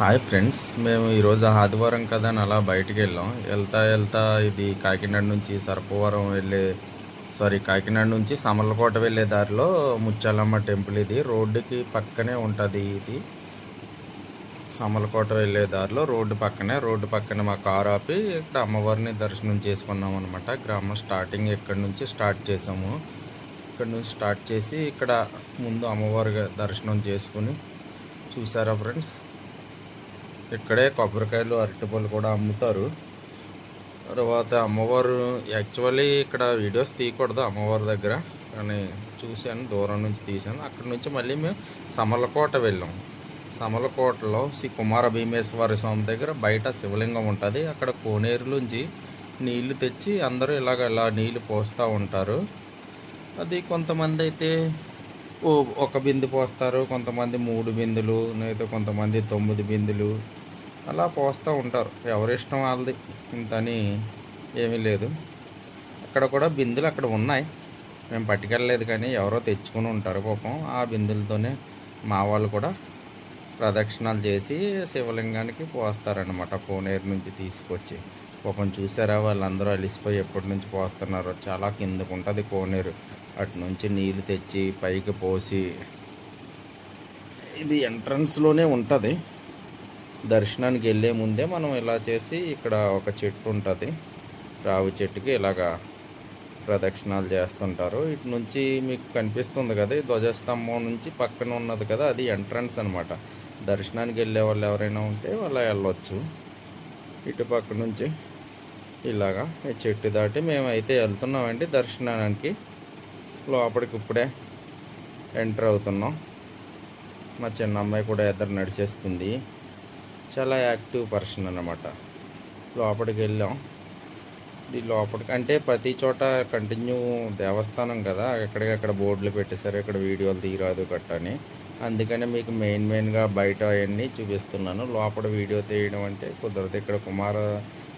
Hi friends, మేము ఈరోజు ఆదివారం కదా అని అలా బయటికి వెళ్ళాం. వెళ్తా ఇది కాకినాడ నుంచి సర్పవరం కాకినాడ నుంచి సమర్లకోట వెళ్ళే దారిలో ముత్యాలమ్మ టెంపుల్. ఇది రోడ్డుకి పక్కనే ఉంటుంది. ఇది సమర్లకోట వెళ్ళే దారిలో రోడ్డు పక్కనే మా కారు ఆపి ఇక్కడ అమ్మవారిని దర్శనం చేసుకున్నాం అనమాట. గ్రామం స్టార్టింగ్ ఇక్కడ నుంచి స్టార్ట్ చేసాము. ఇక్కడ నుంచి స్టార్ట్ చేసి ఇక్కడ ముందు అమ్మవారి దర్శనం చేసుకుని చూసారా ఫ్రెండ్స్, ఇక్కడే కొబ్బరికాయలు అరటిపళ్ళు కూడా అమ్ముతారు. తర్వాత అమ్మవారు యాక్చువల్లీ ఇక్కడ వీడియోస్ తీయకూడదు అమ్మవారి దగ్గర, కానీ చూశాను, దూరం నుంచి తీశాను. అక్కడ నుంచి మళ్ళీ మేము సమర్లకోట వెళ్ళాం. సమర్లకోటలో శ్రీ కుమార భీమేశ్వర స్వామి దగ్గర బయట శివలింగం ఉంటుంది. అక్కడ కోనేరులోంచి నీళ్లు తెచ్చి అందరూ ఇలా నీళ్లు పోస్తూ ఉంటారు. అది కొంతమంది అయితే ఒక బిందె పోస్తారు, కొంతమంది 3 బిందెలు, లేదా కొంతమంది 9 బిందెలు అలా పోస్తూ ఉంటారు. ఎవరిష్టం వాళ్ళది, ఇంతని ఏమీ లేదు. అక్కడ కూడా బిందెలు అక్కడ ఉన్నాయి, మేము పట్టుకెళ్ళలేదు, కానీ ఎవరో తెచ్చుకుని ఉంటారు పాపం. ఆ బిందెలతోనే మా వాళ్ళు కూడా ప్రదక్షిణాలు చేసి శివలింగానికి పోస్తారనమాట. కోనేరు నుంచి తీసుకొచ్చి పాపం చూసారా, వాళ్ళందరూ అలిసిపోయి ఎప్పటి నుంచి పోస్తున్నారో. చాలా కిందకు ఉంటుంది కోనేరు, అటు నుంచి నీళ్ళు తెచ్చి పైకి పోసి ఇది ఎంట్రన్స్లోనే ఉంటుంది. దర్శనానికి వెళ్ళే ముందే మనం ఇలా చేసి, ఇక్కడ ఒక చెట్టు ఉంటుంది, రావి చెట్టుకి ఇలాగా ప్రదక్షిణాలు చేస్తుంటారు. ఇటు నుంచి మీకు కనిపిస్తుంది కదా, ఈ ధ్వజస్తంభం నుంచి పక్కన ఉన్నది కదా, అది ఎంట్రన్స్ అనమాట. దర్శనానికి వెళ్ళే వాళ్ళు ఎవరైనా ఉంటే వాళ్ళు వెళ్ళొచ్చు. ఇటు పక్క నుంచి ఇలాగా ఈ చెట్టు దాటి మేమైతే వెళ్తున్నామండి దర్శనానికి. లోపలికి ఇప్పుడే ఎంటర్ అవుతున్నాం. మా చిన్న అమ్మాయి కూడా ఎదురు నడిచేస్తుంది, చాలా యాక్టివ్ పర్సన్ అన్నమాట. లోపలికి వెళ్ళాం. ఇది లోపలికి అంటే ప్రతి చోట కంటిన్యూ దేవస్థానం కదా, ఎక్కడికక్కడ బోర్డులు పెట్టేశారు, ఇక్కడ వీడియోలు తీయరాదు కట్టని. అందుకనే మీకు మెయిన్గా బయట అవన్నీ చూపిస్తున్నాను. లోపల వీడియో తీయడం అంటే కుదరదు. ఇక్కడ కుమార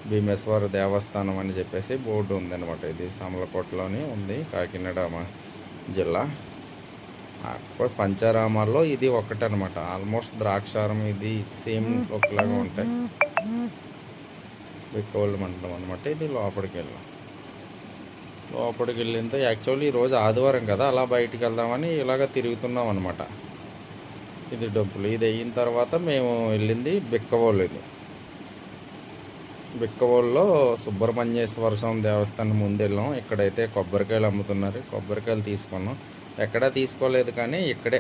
భీమేశ్వర దేవస్థానం అని చెప్పేసి బోర్డు ఉందన్నమాట. ఇది సమర్లకోటలోని ఉంది, కాకినాడ జిల్లా. పంచారామాల్లో ఇది ఒకటనమాట. ఆల్మోస్ట్ ద్రాక్షారం ఇది సేమ్ ఒకలాగా ఉంటాయి. బిక్కవోళ్ళు మండలం అనమాట. ఇది లోపలికి వెళ్ళిందో యాక్చువల్లీ ఈరోజు ఆదివారం కదా, అలా బయటికి వెళ్దామని ఇలాగ తిరుగుతున్నాం అనమాట. ఇది డబ్బులు ఇది అయిన తర్వాత మేము వెళ్ళింది బిక్కవోళ్ళు. ఇది బిక్కవోళ్ళలో సుబ్రహ్మణ్యేశ్వర స్వామి దేవస్థానం ముందు వెళ్ళాం. ఇక్కడైతే కొబ్బరికాయలు అమ్ముతున్నారు, కొబ్బరికాయలు తీసుకున్నాం. ఎక్కడా తీసుకోలేదు, కానీ ఇక్కడే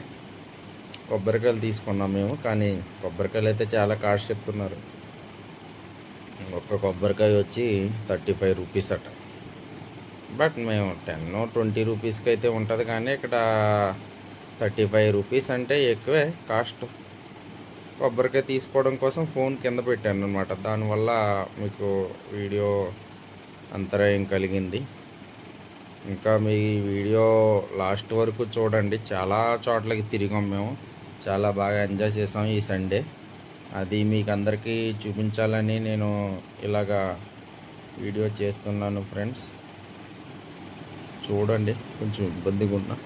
కొబ్బరికాయలు తీసుకున్నాం మేము. కానీ కొబ్బరికాయలు అయితే చాలా కాస్ట్ చెప్తున్నారు. ఒక్క కొబ్బరికాయ వచ్చి 35 రూపీస్ అట. బట్ మేము 10-20 రూపీస్కి అయితే ఉంటుంది, కానీ ఇక్కడ 35 రూపీస్ అంటే ఎక్కువే కాస్ట్. కొబ్బరికాయ తీసుకోవడం కోసం ఫోన్ కింద పెట్టాను అనమాట, దానివల్ల మీకు వీడియో అంతరాయం కలిగింది. ఇంకా మీ వీడియో లాస్ట్ వరకు చూడండి. చాలా చోట్లకి తిరిగాం మేము, చాలా బాగా ఎంజాయ్ చేసాం ఈ సండే. అది మీకు అందరికీ చూపించాలని నేను ఇలాగా వీడియో చేస్తున్నాను ఫ్రెండ్స్. చూడండి, కొంచెం ఇబ్బందిగా ఉన్నా.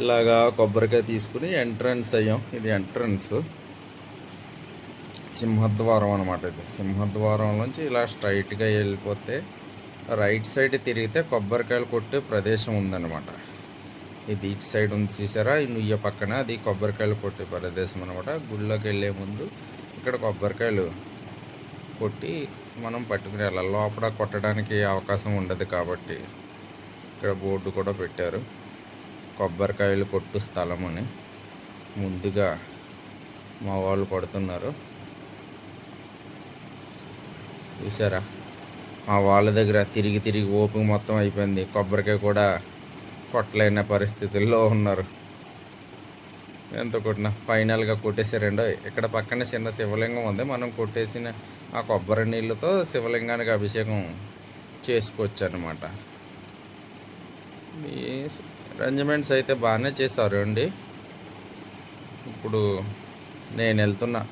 ఇలాగా కొబ్బరికాయ తీసుకుని ఎంట్రన్స్ అయ్యాం. ఇది ఎంట్రన్స్, సింహద్వారం అనమాట. ఇది సింహద్వారం నుంచి ఇలా స్ట్రైట్గా వెళ్ళిపోతే రైట్ సైడ్ తిరిగితే కొబ్బరికాయలు కొట్టే ప్రదేశం ఉందన్నమాట. ఇది ఇటు సైడ్ ఉంది చూసారా, ఈ నుయ్య పక్కన, అది కొబ్బరికాయలు కొట్టే ప్రదేశం అనమాట. గుళ్ళోకి వెళ్ళే ముందు ఇక్కడ కొబ్బరికాయలు కొట్టి మనం పట్టుకుని వెళ్ళాలి. లోపల కొట్టడానికి అవకాశం ఉండదు కాబట్టి ఇక్కడ బోర్డు కూడా పెట్టారు, కొబ్బరికాయలు కొట్టు స్థలం అని. ముందుగా మా వాళ్ళు కొడుతున్నారు చూసారా. మా వాళ్ళ దగ్గర తిరిగి ఓపిక మొత్తం అయిపోయింది, కొబ్బరికాయ కూడా కొట్టలేని పరిస్థితుల్లో ఉన్నారు. ఎంత కొట్టినా ఫైనల్గా కొట్టేసారండో. ఇక్కడ పక్కన చిన్న శివలింగం ఉంది, మనం కొట్టేసిన ఆ కొబ్బరి నీళ్ళతో శివలింగానికి అభిషేకం చేసుకోవచ్చు అన్నమాట. ఈ అరేంజ్మెంట్స్ అయితే బాగానే చేశారు అండి. ఇప్పుడు నేను వెళ్తున్నా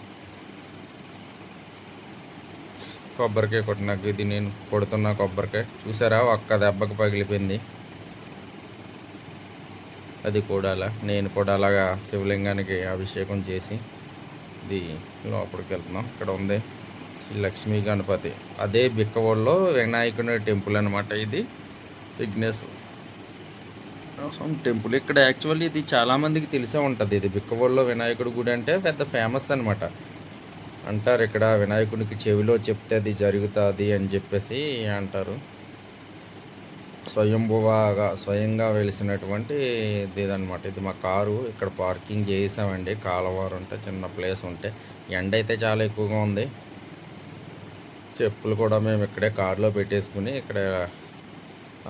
కొబ్బరికాయ కొట్టినాక. ఇది నేను కొడుతున్నా కొబ్బరికాయ చూసారా, ఒక్క దెబ్బకి పగిలిపోయింది. అది కూడా నేను కూడా అలాగా శివలింగానికి అభిషేకం చేసి ఇది లోపలికి వెళ్తున్నాం. ఇక్కడ ఉంది శ్రీ లక్ష్మీ గణపతి. అదే బిక్కవోల్లో వినాయకుని టెంపుల్ అనమాట. ఇది విఘ్నేశ్వర టెంపుల్. ఇక్కడ యాక్చువల్లీ ఇది చాలామందికి తెలిసే ఉంటుంది. ఇది బిక్కవోల్లో వినాయకుడి గుడి అంటే పెద్ద ఫేమస్ అనమాట. అంటారు ఇక్కడ వినాయకునికి చెవిలో చెప్తే అది జరుగుతుంది అని చెప్పేసి అంటారు. స్వయంగా వెలిసినటువంటి ఇదనమాట. ఇది మా కారు ఇక్కడ పార్కింగ్ చేసామండి. కాలవారు ఉంటే చిన్న ప్లేస్ ఉంటే, ఎండ అయితే చాలా ఎక్కువగా ఉంది. చెప్పులు కూడా మేము ఇక్కడే కారులో పెట్టేసుకుని, ఇక్కడ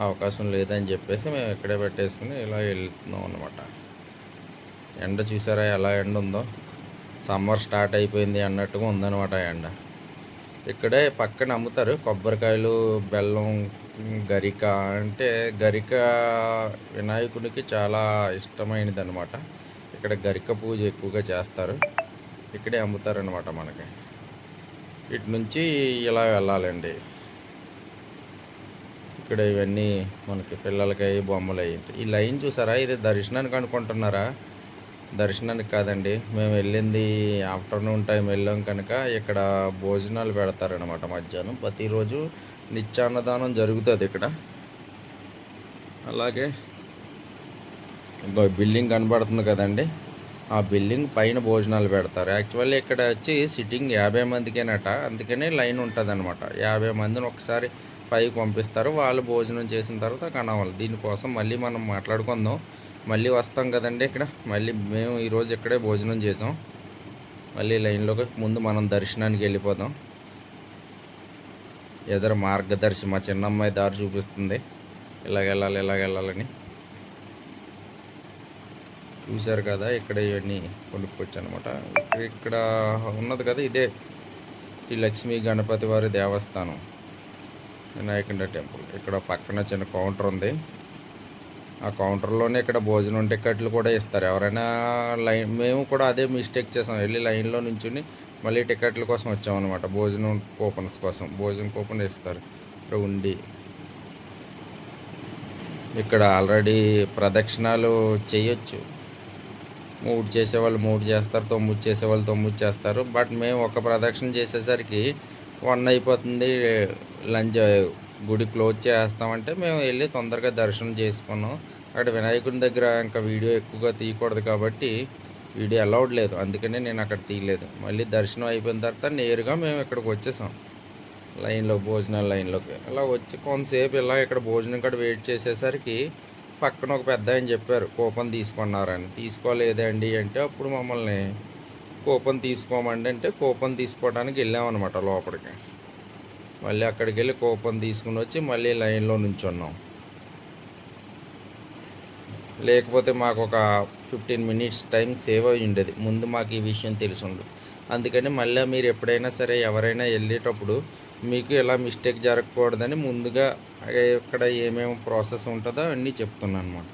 అవకాశం లేదని చెప్పేసి మేము ఇక్కడే పెట్టేసుకుని ఇలా వెళ్తున్నాం అనమాట. ఎండ చూసారా ఎలా ఎండ ఉందో, సమ్మర్ స్టార్ట్ అయిపోయింది అన్నట్టుగా ఉందన్నమాట ఎండ. ఇక్కడే పక్కన అమ్ముతారు కొబ్బరికాయలు, బెల్లం, గరిక. అంటే గరిక వినాయకునికి చాలా ఇష్టమైనది అనమాట. ఇక్కడ గరిక పూజ ఎక్కువగా చేస్తారు. ఇక్కడే అమ్ముతారనమాట మనకి. ఇటు నుంచి ఇలా వెళ్ళాలండి. ఇక్కడ ఇవన్నీ మనకి పిల్లలకి బొమ్మలు అయ్యి. ఈ లైన్ చూసారా, ఇది దర్శనానికి అనుకుంటున్నారా? దర్శనానికి కాదండి, మేము వెళ్ళింది ఆఫ్టర్నూన్ టైం వెళ్ళాం కనుక ఇక్కడ భోజనాలు పెడతారనమాట మధ్యాహ్నం. ప్రతిరోజు నిత్యాన్నదానం జరుగుతుంది ఇక్కడ. అలాగే ఇంకో బిల్డింగ్ కనబడుతుంది కదండి, ఆ బిల్డింగ్ పైన భోజనాలు పెడతారు. యాక్చువల్లీ ఇక్కడ వచ్చి సిట్టింగ్ 50 మందికేనట, అందుకనే లైన్ ఉంటుంది అనమాట. 50 మందిని ఒకసారి పైకి పంపిస్తారు. వాళ్ళు భోజనం చేసిన తర్వాత కనవాలి. దీనికోసం మళ్ళీ మనం మాట్లాడుకుందాం. మళ్ళీ వస్తాం కదండి ఇక్కడ. మళ్ళీ మేము ఈరోజు ఇక్కడే భోజనం చేసాం. మళ్ళీ లైన్లోకి ముందు మనం దర్శనానికి వెళ్ళిపోదాం. ఎదురు మార్గదర్శి మా చిన్నమ్మాయి దారి చూపిస్తుంది, ఇలాగెళ్ళాలని. చూశారు కదా, ఇక్కడ ఇవన్నీ కొనుక్కొచ్చు అనమాట. ఇక్కడ ఉన్నది కదా, ఇదే శ్రీ లక్ష్మీ గణపతి వారి దేవస్థానం, వినాయకుడి టెంపుల్. ఇక్కడ పక్కన చిన్న కౌంటర్ ఉంది. ఆ కౌంటర్లోనే ఇక్కడ భోజనం టికెట్లు కూడా ఇస్తారు. ఎవరైనా మేము కూడా అదే మిస్టేక్ చేసాం. వెళ్ళి లైన్లో నుంచుని మళ్ళీ టికెట్ల కోసం వచ్చామన్నమాట. భోజనం కూపన్స్ కోసం భోజనం కూపన్ ఇస్తారు. ఇక్కడ ఉండి ఇక్కడ ఆల్రెడీ ప్రదక్షిణాలు చేయొచ్చు. 3 చేసేవాళ్ళు 3 చేస్తారు, 9 చేసేవాళ్ళు 9 చేస్తారు. బట్ మేము ఒక ప్రదక్షిణ చేసేసరికి 1 అయిపోతుంది. లంచ్ గుడి క్లోజ్ చేస్తామంటే మేము వెళ్ళి తొందరగా దర్శనం చేసుకున్నాం. అక్కడ వినాయకుని దగ్గర ఇంకా వీడియో ఎక్కువగా తీయకూడదు కాబట్టి వీడియో అలౌడ్ లేదు, అందుకనే నేను అక్కడ తీయలేదు. మళ్ళీ దర్శనం అయిపోయిన తర్వాత నేరుగా మేము ఇక్కడికి వచ్చేసాం లైన్లో, భోజనాల లైన్లోకి. అలా వచ్చి కొంతసేపు ఇలా ఇక్కడ భోజనం కూడా వెయిట్ చేసేసరికి పక్కన ఒక పెద్ద ఆయన చెప్పారు కూపన్ తీసుకున్నారని. తీసుకోలేదండి అంటే అప్పుడు మమ్మల్ని కూపన్ తీసుకోమండి అంటే కూపన్ తీసుకోవడానికి వెళ్ళామన్నమాట లోపలికి. మళ్ళీ అక్కడికి వెళ్ళి కూపన్ తీసుకుని వచ్చి మళ్ళీ లైన్లో నుంచున్నాం. లేకపోతే మాకు ఒక 15 మినిట్స్ టైం సేవ్ అయ్యి ఉండేది. ముందు మాకు ఈ విషయం తెలిసి ఉండదు. అందుకని మళ్ళీ మీరు ఎప్పుడైనా సరే ఎవరైనా వెళ్ళేటప్పుడు మీకు ఇలా మిస్టేక్ జరగకూడదని ముందుగా ఇక్కడ ఏమేమి ప్రాసెస్ ఉంటుందో అన్నీ చెప్తున్నాను అనమాట.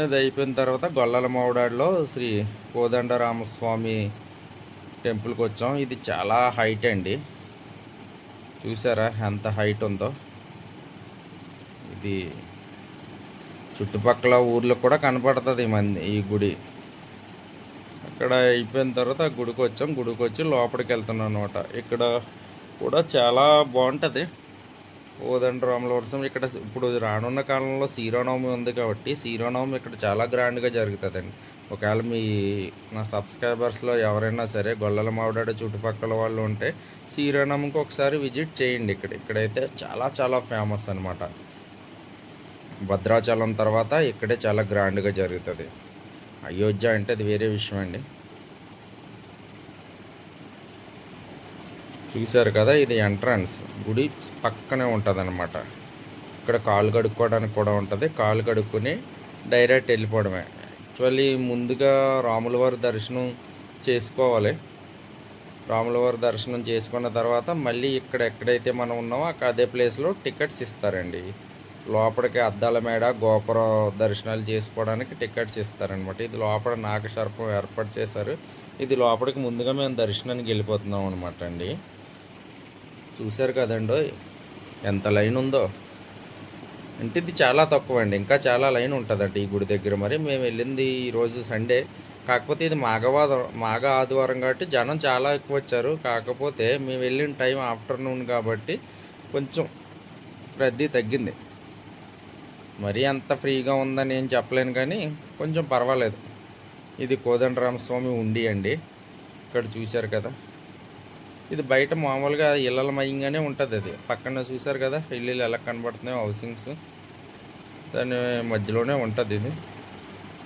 అది అయిపోయిన తర్వాత గొల్లల మావిడాడిలో శ్రీ కోదండరామస్వామి టెంపుల్కి వచ్చాం. ఇది చాలా హైట్ అండి, చూసారా ఎంత హైట్ ఉందో. ఇది చుట్టుపక్కల ఊర్లకు కూడా కనపడుతుంది ఈ గుడి. అక్కడ అయిపోయిన తర్వాత గుడికి వచ్చాం. గుడికి వచ్చి లోపలికి వెళ్తున్నాం అనమాట. ఇక్కడ కూడా చాలా బాగుంటుంది కోదండరాముల వర్షం. ఇక్కడ ఇప్పుడు రానున్న కాలంలో శ్రీరామనవమి ఉంది కాబట్టి శ్రీరామనవమి ఇక్కడ చాలా గ్రాండ్గా జరుగుతుందండి. ఒకవేళ నా సబ్స్క్రైబర్స్లో ఎవరైనా సరే గొల్లల మావిడాడ చుట్టుపక్కల వాళ్ళు ఉంటే శ్రీరామనవమికి ఒకసారి విజిట్ చేయండి. ఇక్కడైతే చాలా చాలా ఫేమస్ అనమాట. భద్రాచలం తర్వాత ఇక్కడే చాలా గ్రాండ్గా జరుగుతుంది. అయోధ్య అంటే అది వేరే విషయం అండి. చూశారు కదా, ఇది ఎంట్రన్స్. గుడి పక్కనే ఉంటుంది అనమాట. ఇక్కడ కాలు కడుక్కోవడానికి కూడా ఉంటుంది. కాలు కడుక్కొని డైరెక్ట్ వెళ్ళిపోవడమే. యాక్చువల్లీ ముందుగా రాములవారి దర్శనం చేసుకోవాలి. రాములవారి దర్శనం చేసుకున్న తర్వాత మళ్ళీ ఇక్కడ ఎక్కడైతే మనం ఉన్నామో అదే ప్లేస్లో టికెట్స్ ఇస్తారండి. లోపలికి అద్దాల మేడ, గోపురం దర్శనాలు చేసుకోవడానికి టికెట్స్ ఇస్తారనమాట. ఇది లోపల నాగసర్పం ఏర్పాటు చేశారు. ఇది లోపలికి ముందుగా మేము దర్శనానికి వెళ్ళిపోతున్నాం అనమాట అండి. చూశారు కదండో ఎంత లైన్ ఉందో. అంటే ఇది చాలా తక్కువ అండి, ఇంకా చాలా లైన్ ఉంటుందండి ఈ గుడి దగ్గర. మరి మేము వెళ్ళింది ఈరోజు సండే కాకపోతే ఇది మాఘ ఆదివారం కాబట్టి జనం చాలా ఎక్కువ వచ్చారు. కాకపోతే మేము వెళ్ళిన టైం ఆఫ్టర్నూన్ కాబట్టి కొంచెం రద్దీ తగ్గింది. మరీ అంత ఫ్రీగా ఉందని ఏం చెప్పలేను కానీ కొంచెం పర్వాలేదు. ఇది కోదండరామస్వామి ఉండి అండి. ఇక్కడ చూశారు కదా, ఇది బయట మామూలుగా ఇళ్ళల మయంగానే ఉంటుంది. అది పక్కన చూశారు కదా ఇల్లు ఎలా కనబడుతున్నాయో, హౌసింగ్స్ దాని మధ్యలోనే ఉంటుంది ఇది.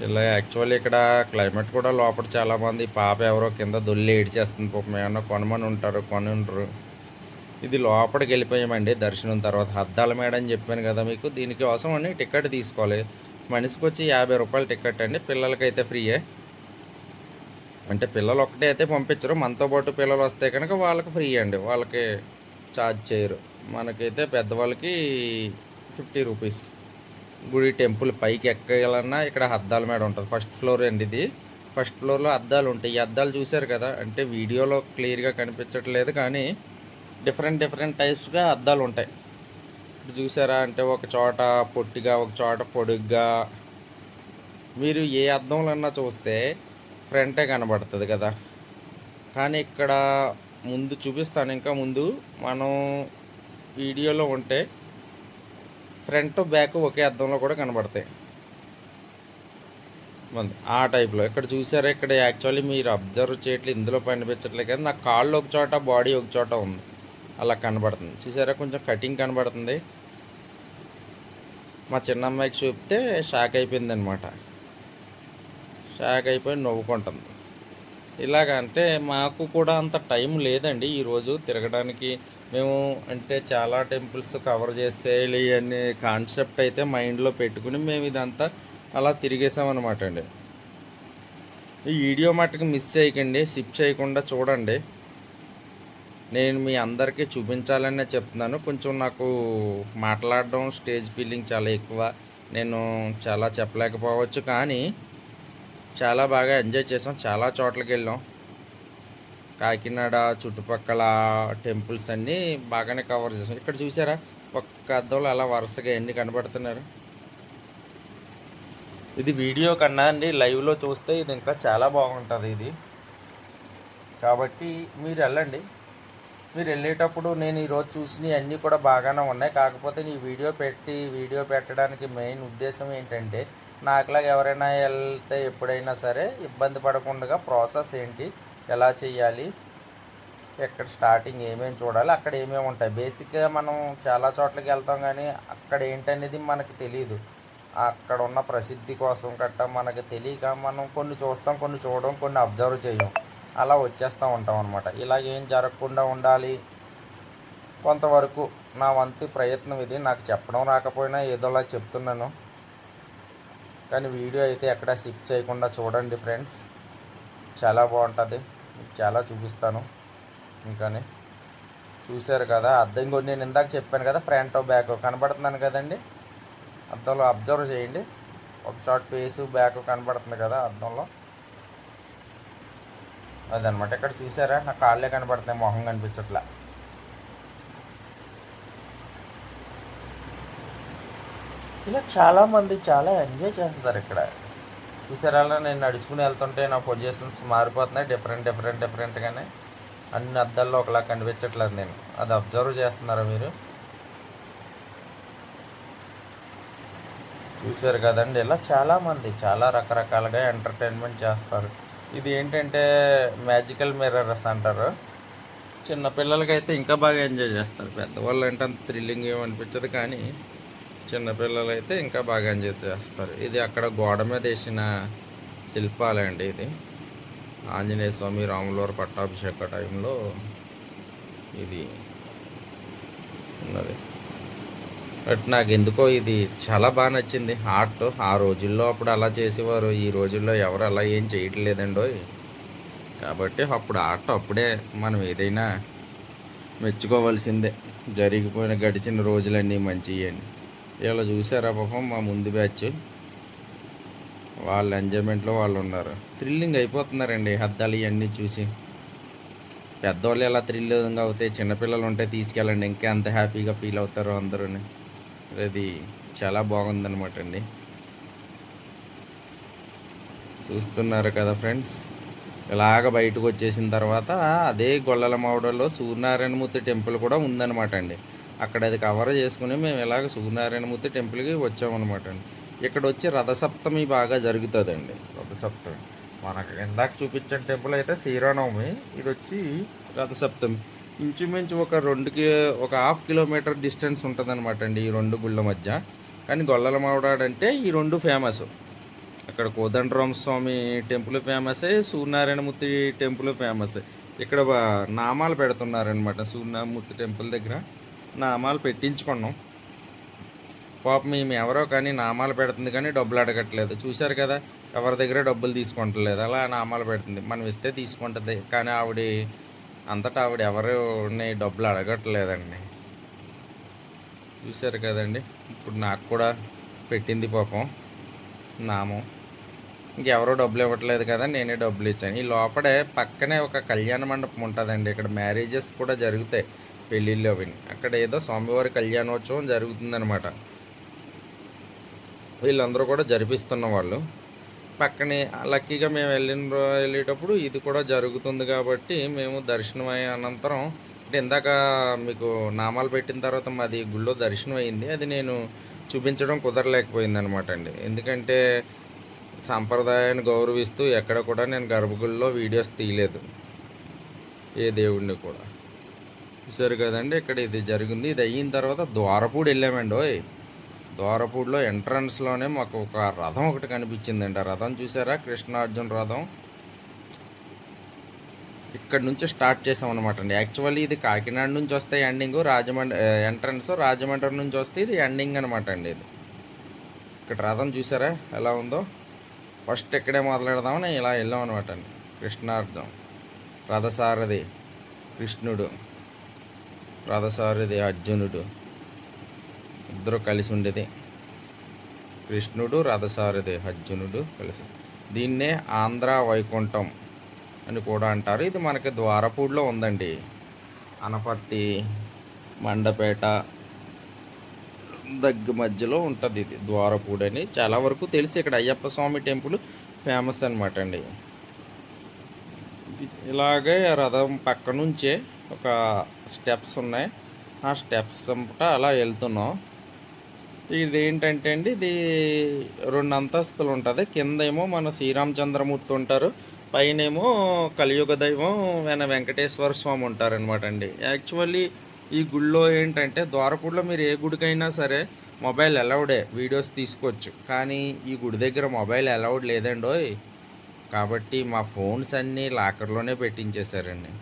ఇలా యాక్చువల్లీ ఇక్కడ క్లైమేట్ కూడా లోపల చాలామంది పాప ఎవరో కింద దొల్లి ఏడ్చేస్తుంది పాపం, ఏమన్నా కొనమని ఉంటారు కొనుంటారు. ఇది లోపలికి వెళ్ళిపోయామండి దర్శనం తర్వాత. అద్దాల మేడ అని చెప్పాను కదా మీకు, దీనికోసం అని టికెట్ తీసుకోవాలి. మనిషికి వచ్చి 50 రూపాయలు టికెట్ అండి. పిల్లలకైతే ఫ్రీయే, అంటే పిల్లలు ఒక్కటే అయితే పంపించరు, మనతో పాటు పిల్లలు వస్తే కనుక వాళ్ళకి ఫ్రీ అండి, వాళ్ళకి ఛార్జ్ చేయరు. మనకైతే పెద్దవాళ్ళకి 50 రూపీస్. గుడి టెంపుల్ పైకి ఎక్కాలన్నా ఇక్కడ అద్దాల మేడ ఉంటుంది. ఫస్ట్ ఫ్లోర్ అండి ఇది. ఫస్ట్ ఫ్లోర్లో అద్దాలు ఉంటాయి. ఈ అద్దాలు చూశారు కదా, అంటే వీడియోలో క్లియర్గా కనిపించట్లేదు కానీ డిఫరెంట్ టైప్స్గా అద్దాలు ఉంటాయి. ఇప్పుడు చూసారా, అంటే ఒక చోట పొట్టిగా ఒక చోట పొడుగ్గా. మీరు ఏ అద్దంలన్నా చూస్తే ఫ్రంటే కనబడుతుంది కదా, కానీ ఇక్కడ ముందు చూపిస్తాను. ఇంకా ముందు మనం వీడియోలో ఉంటే ఫ్రంట్ బ్యాక్ ఒకే అద్దంలో కూడా కనబడతాయి ఆ టైప్లో. ఇక్కడ చూసారా, ఇక్కడ యాక్చువల్లీ మీరు అబ్జర్వ్ చేయట్లేదు, ఇందులో కనిపించట్లేదు కదా, నా కాళ్ళు ఒక చోట బాడీ ఒక చోట ఉంది, అలా కనబడుతుంది. చూసారా, కొంచెం కటింగ్ కనబడుతుంది. మా చిన్న అమ్మాయికి చూపితే షాక్ అయిపోయింది అనమాట. షాక్ అయిపోయి నవ్వుకుంటుంది. ఇలాగ అంటే మాకు కూడా అంత టైం లేదండి ఈరోజు తిరగడానికి. మేము అంటే చాలా టెంపుల్స్ కవర్ చేసేయాలి అనే కాన్సెప్ట్ అయితే మైండ్లో పెట్టుకుని మేము ఇదంతా అలా తిరిగేసామన్నమాట అండి. ఈ వీడియో మట్టుకు మిస్ చేయకండి, స్కిప్ చేయకుండా చూడండి. నేను మీ అందరికీ చూపించాలనే చెప్తున్నాను. కొంచెం నాకు మాట్లాడడం స్టేజ్ ఫీలింగ్ చాలా ఎక్కువ, నేను చాలా చెప్పలేకపోవచ్చు, కానీ చాలా బాగా ఎంజాయ్ చేసాం. చాలా చోట్లకి వెళ్ళాం. కాకినాడ చుట్టుపక్కల టెంపుల్స్ అన్నీ బాగానే కవర్ చేసాం. ఇక్కడ చూసారా, ఒక్క అద్దంలో అలా వరుసగా ఎన్ని కనబడుతున్నారు. ఇది వీడియో కన్నా అండి లైవ్లో చూస్తే ఇది ఇంకా చాలా బాగుంటుంది ఇది. కాబట్టి మీరు వెళ్ళండి. మీరు వెళ్ళేటప్పుడు నేను ఈరోజు చూసినవి అన్నీ కూడా బాగానే ఉన్నాయి. కాకపోతే ఈ వీడియో పెట్టడానికి మెయిన్ ఉద్దేశం ఏంటంటే, నాకులాగా ఎవరైనా వెళ్తే ఎప్పుడైనా సరే ఇబ్బంది పడకుండా ప్రాసెస్ ఏంటి, ఎలా చేయాలి, ఎక్కడ స్టార్టింగ్ ఏమేమి చూడాలి, అక్కడ ఏమేమి ఉంటాయి. బేసిక్గా మనం చాలా చోట్లకి వెళ్తాం కానీ అక్కడ ఏంటనేది మనకు తెలియదు. అక్కడ ఉన్న ప్రసిద్ధి కోసం మనకు తెలియక మనం కొన్ని చూస్తాం, కొన్ని చూడడం, కొన్ని అబ్జర్వ్ చేయం, అలా వచ్చేస్తూ ఉంటాం అనమాట. ఇలాగేం జరగకుండా ఉండాలి. కొంతవరకు నా వంతు ప్రయత్నం ఇది. నాకు చెప్పడం రాకపోయినా ఏదోలా చెప్తున్నాను, కానీ వీడియో అయితే ఎక్కడ స్కిప్ చేయకుండా చూడండి ఫ్రెండ్స్. చాలా బాగుంటుంది, చాలా చూపిస్తాను. ఇంకానే చూశారు కదా అద్దం, ఇంకో నేను ఇందాక చెప్పాను కదా ఫ్రంట్ బ్యాక్ కనబడుతున్నాను కదండి, అద్దంలో అబ్జర్వ్ చేయండి. ఒక షార్ట్ ఫేసు బ్యాక్ కనబడుతుంది కదా అద్దంలో, అదనమాట. ఇక్కడ చూసారా, నా కాళ్ళే కనబడుతున్నాయి, మొహం కనిపించట్లా. ఇలా చాలామంది చాలా ఎంజాయ్ చేస్తారు ఇక్కడ. చూసారా, నేను నడుచుకుని వెళ్తుంటే నా పొజిషన్స్ మారిపోతున్నాయి, డిఫరెంట్గానే. అన్ని అద్దాల్లో ఒకలా కనిపించట్లేదు, నేను అది అబ్జర్వ్ చేస్తున్నారా మీరు? చూసారు కదండి, ఇలా చాలామంది చాలా రకరకాలుగా ఎంటర్టైన్మెంట్ చేస్తారు. ఇది ఏంటంటే మ్యాజికల్ మిర్రర్స్ అంటారు. చిన్నపిల్లలకైతే ఇంకా బాగా ఎంజాయ్ చేస్తారు. పెద్దవాళ్ళు అంటే అంత థ్రిల్లింగ్ ఏమనిపించదు, కానీ చిన్నపిల్లలు అయితే ఇంకా బాగా ఎంజాయ్ చేస్తారు. ఇది అక్కడ గోడ మీద వేసిన శిల్పాలే అండి. ఇది ఆంజనేయ స్వామి రాములవారి పట్టాభిషేక టైంలో ఇది ఉన్నది. బట్ నాకు ఎందుకో ఇది చాలా బాగా నచ్చింది. ఆర్ట్ ఆ రోజుల్లో అప్పుడు అలా చేసేవారు, ఈ రోజుల్లో ఎవరు అలా ఏం చేయట్లేదండో. కాబట్టి అప్పుడు ఆర్ట్ అప్పుడే మనం ఏదైనా మెచ్చుకోవాల్సిందే. జరిగిపోయిన గడిచిన రోజులన్నీ మంచివి అండి. ఇలా చూసారా పాపం మా ముందు బ్యాచ్, వాళ్ళ ఎంజాయ్మెంట్లో వాళ్ళు ఉన్నారు, థ్రిల్లింగ్ అయిపోతున్నారండి అద్దాలు ఇవన్నీ చూసి. పెద్దవాళ్ళు ఎలా థ్రిల్లింగ్ అవుతాయి, చిన్నపిల్లలు ఉంటే తీసుకెళ్ళండి, ఇంకా ఎంత హ్యాపీగా ఫీల్ అవుతారో అందరూ. అది చాలా బాగుందన్నమాట అండి. చూస్తున్నారు కదా ఫ్రెండ్స్. ఇలాగ బయటకు వచ్చేసిన తర్వాత అదే గొల్లలమౌడలో సూర్యనారాయణమూర్తి టెంపుల్ కూడా ఉందన్నమాట అండి. అక్కడ అది కవర్ చేసుకుని మేము ఇలాగ సూర్యనారాయణమూర్తి టెంపుల్కి వచ్చామన్నమాట అండి. ఇక్కడ వచ్చి రథసప్తమి బాగా జరుగుతుందండి. రథసప్తమి మనకు ఇందాక చూపించిన టెంపుల్ అయితే శ్రీరామనవమి, ఇది వచ్చి రథసప్తమి. ఇంచుమించు ఒక హాఫ్ కిలోమీటర్ డిస్టెన్స్ ఉంటుందన్నమాట అండి ఈ రెండు గుళ్ళ మధ్య. కానీ గొల్లలమౌడాడు అంటే ఈ రెండు ఫేమస్. అక్కడ కోదండరామ స్వామి టెంపుల్ ఫేమసే, సూర్యనారాయణమూర్తి టెంపుల్ ఫేమస్. ఇక్కడ నామాలు పెడుతున్నారనమాట. సూర్యనారాయణమూర్తి టెంపుల్ దగ్గర నామాలు పెట్టించుకున్నాం. పాపం మేము ఎవరో కానీ నామాలు పెడుతుంది కానీ డబ్బులు అడగట్లేదు. చూశారు కదా, ఎవరి దగ్గర డబ్బులు తీసుకుంటలేదు, అలా నామాలు పెడుతుంది. మనం ఇస్తే తీసుకుంటుంది, కానీ ఆవిడ ఎవరిని డబ్బులు అడగట్లేదండి. చూశారు కదండి. ఇప్పుడు నాకు కూడా పెట్టింది పాపం నామం. ఇంకెవరో డబ్బులు ఇవ్వట్లేదు కదా, నేనే డబ్బులు ఇచ్చాను. ఈ లోపలే పక్కనే ఒక కళ్యాణ మండపం ఉంటుందండి. ఇక్కడ మ్యారేజెస్ కూడా జరుగుతాయి, పెళ్ళిళ్ళు అవి. అక్కడ ఏదో స్వామివారి కళ్యాణోత్సవం జరుగుతుందనమాట. వీళ్ళందరూ కూడా జరిపిస్తున్న వాళ్ళు. పక్కనే లక్కీగా మేము వెళ్ళేటప్పుడు ఇది కూడా జరుగుతుంది కాబట్టి మేము దర్శనం అయిన అనంతరం, అంటే ఇందాక మీకు నామాలు పెట్టిన తర్వాత మాది గుళ్ళో దర్శనం అయింది. అది నేను చూపించడం కుదరలేకపోయింది అనమాట అండి. ఎందుకంటే సాంప్రదాయాన్ని గౌరవిస్తూ ఎక్కడ కూడా నేను గర్భగుడిలో వీడియోస్ తీయలేదు, ఏ దేవుడిని కూడా. చూసారు కదండి, ఇక్కడ ఇది జరిగింది. ఇది అయిన తర్వాత ద్వారపూడి వెళ్ళామండి. ద్వారపూడిలో ఎంట్రన్స్లోనే మాకు ఒక రథం ఒకటి కనిపించిందండి. ఆ రథం చూసారా, కృష్ణార్జున రథం. ఇక్కడ నుంచి స్టార్ట్ చేసాం అనమాట అండి. యాక్చువల్లీ ఇది కాకినాడ నుంచి వస్తే ఎండింగ్, ఎంట్రన్స్ రాజమండ్రి నుంచి వస్తే ఇది ఎండింగ్ అనమాట అండి. ఇది ఇక్కడ రథం చూసారా ఎలా ఉందో. ఫస్ట్ ఇక్కడే మొదలెడదామని ఇలా వెళ్ళాం అనమాట అండి. కృష్ణార్జున రథసారథి కృష్ణుడు, రథసారథి అర్జునుడు, ఇద్దరు కలిసి ఉండేది. కృష్ణుడు రథసారథి అర్జునుడు కలిసి. దీన్నే ఆంధ్ర వైకుంఠం అని కూడా అంటారు. ఇది మనకి ద్వారపూడిలో ఉందండి. అనపర్తి మండపేట మధ్యలో ఉంటుంది ఇది ద్వారపూడి అని. చాలా వరకు తెలిసి ఇక్కడ అయ్యప్ప స్వామి టెంపుల్ ఫేమస్ అనమాట అండి. ఇలాగే రథం పక్క నుంచే ఒక స్టెప్స్ ఉన్నాయి. ఆ స్టెప్స్ అంతా అలా వెళ్తున్నాం. ఇది ఏంటంటే అండి, ఇది 2 అంతస్తులు ఉంటుంది. కింద ఏమో మన శ్రీరామచంద్రమూర్తి ఉంటారు, పైనేమో కలియుగ దైవం వెంకటేశ్వర స్వామి ఉంటారనమాట అండి. యాక్చువల్లీ ఈ గుళ్ళో ఏంటంటే, ద్వారపూడిలో మీరు ఏ గుడికైనా సరే మొబైల్ అలౌడే, వీడియోస్ తీసుకోవచ్చు. కానీ ఈ గుడి దగ్గర మొబైల్ అలౌడ్ లేదండోయ్. కాబట్టి మా ఫోన్స్ అన్నీ లాకర్లోనే పెట్టించేశారండి.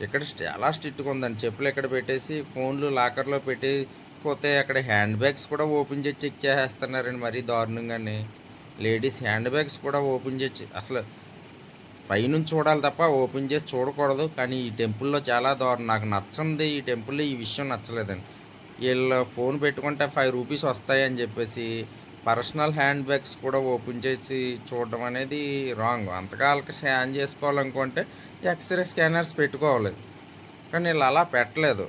ఇక్కడ చాలా స్ట్రిక్ట్గా ఉందండి. చెప్పులు ఎక్కడ పెట్టేసి ఫోన్లు లాకర్లో పెట్టిపోతే అక్కడ హ్యాండ్ బ్యాగ్స్ కూడా ఓపెన్ చేసి చెక్ చేసేస్తున్నారండి మరీ దారుణంగానే. లేడీస్ హ్యాండ్ బ్యాగ్స్ కూడా ఓపెన్ చేసి, అసలు పైనుంచి చూడాలి తప్ప ఓపెన్ చేసి చూడకూడదు. కానీ ఈ టెంపుల్లో చాలా దారుణం. నాకు నచ్చంది ఈ టెంపుల్లో ఈ విషయం నచ్చలేదండి. వీళ్ళు ఫోన్ పెట్టుకుంటే 5 రూపీస్ వస్తాయని చెప్పేసి పర్సనల్ హ్యాండ్ బ్యాగ్స్ కూడా ఓపెన్ చేసి చూడడం అనేది రాంగ్. అంతగా వాళ్ళకి స్కాన్ చేసుకోవాలనుకుంటే ఎక్స్రే స్కానర్స్ పెట్టుకోవాలి. కానీ వీళ్ళు అలా పెట్టలేదు.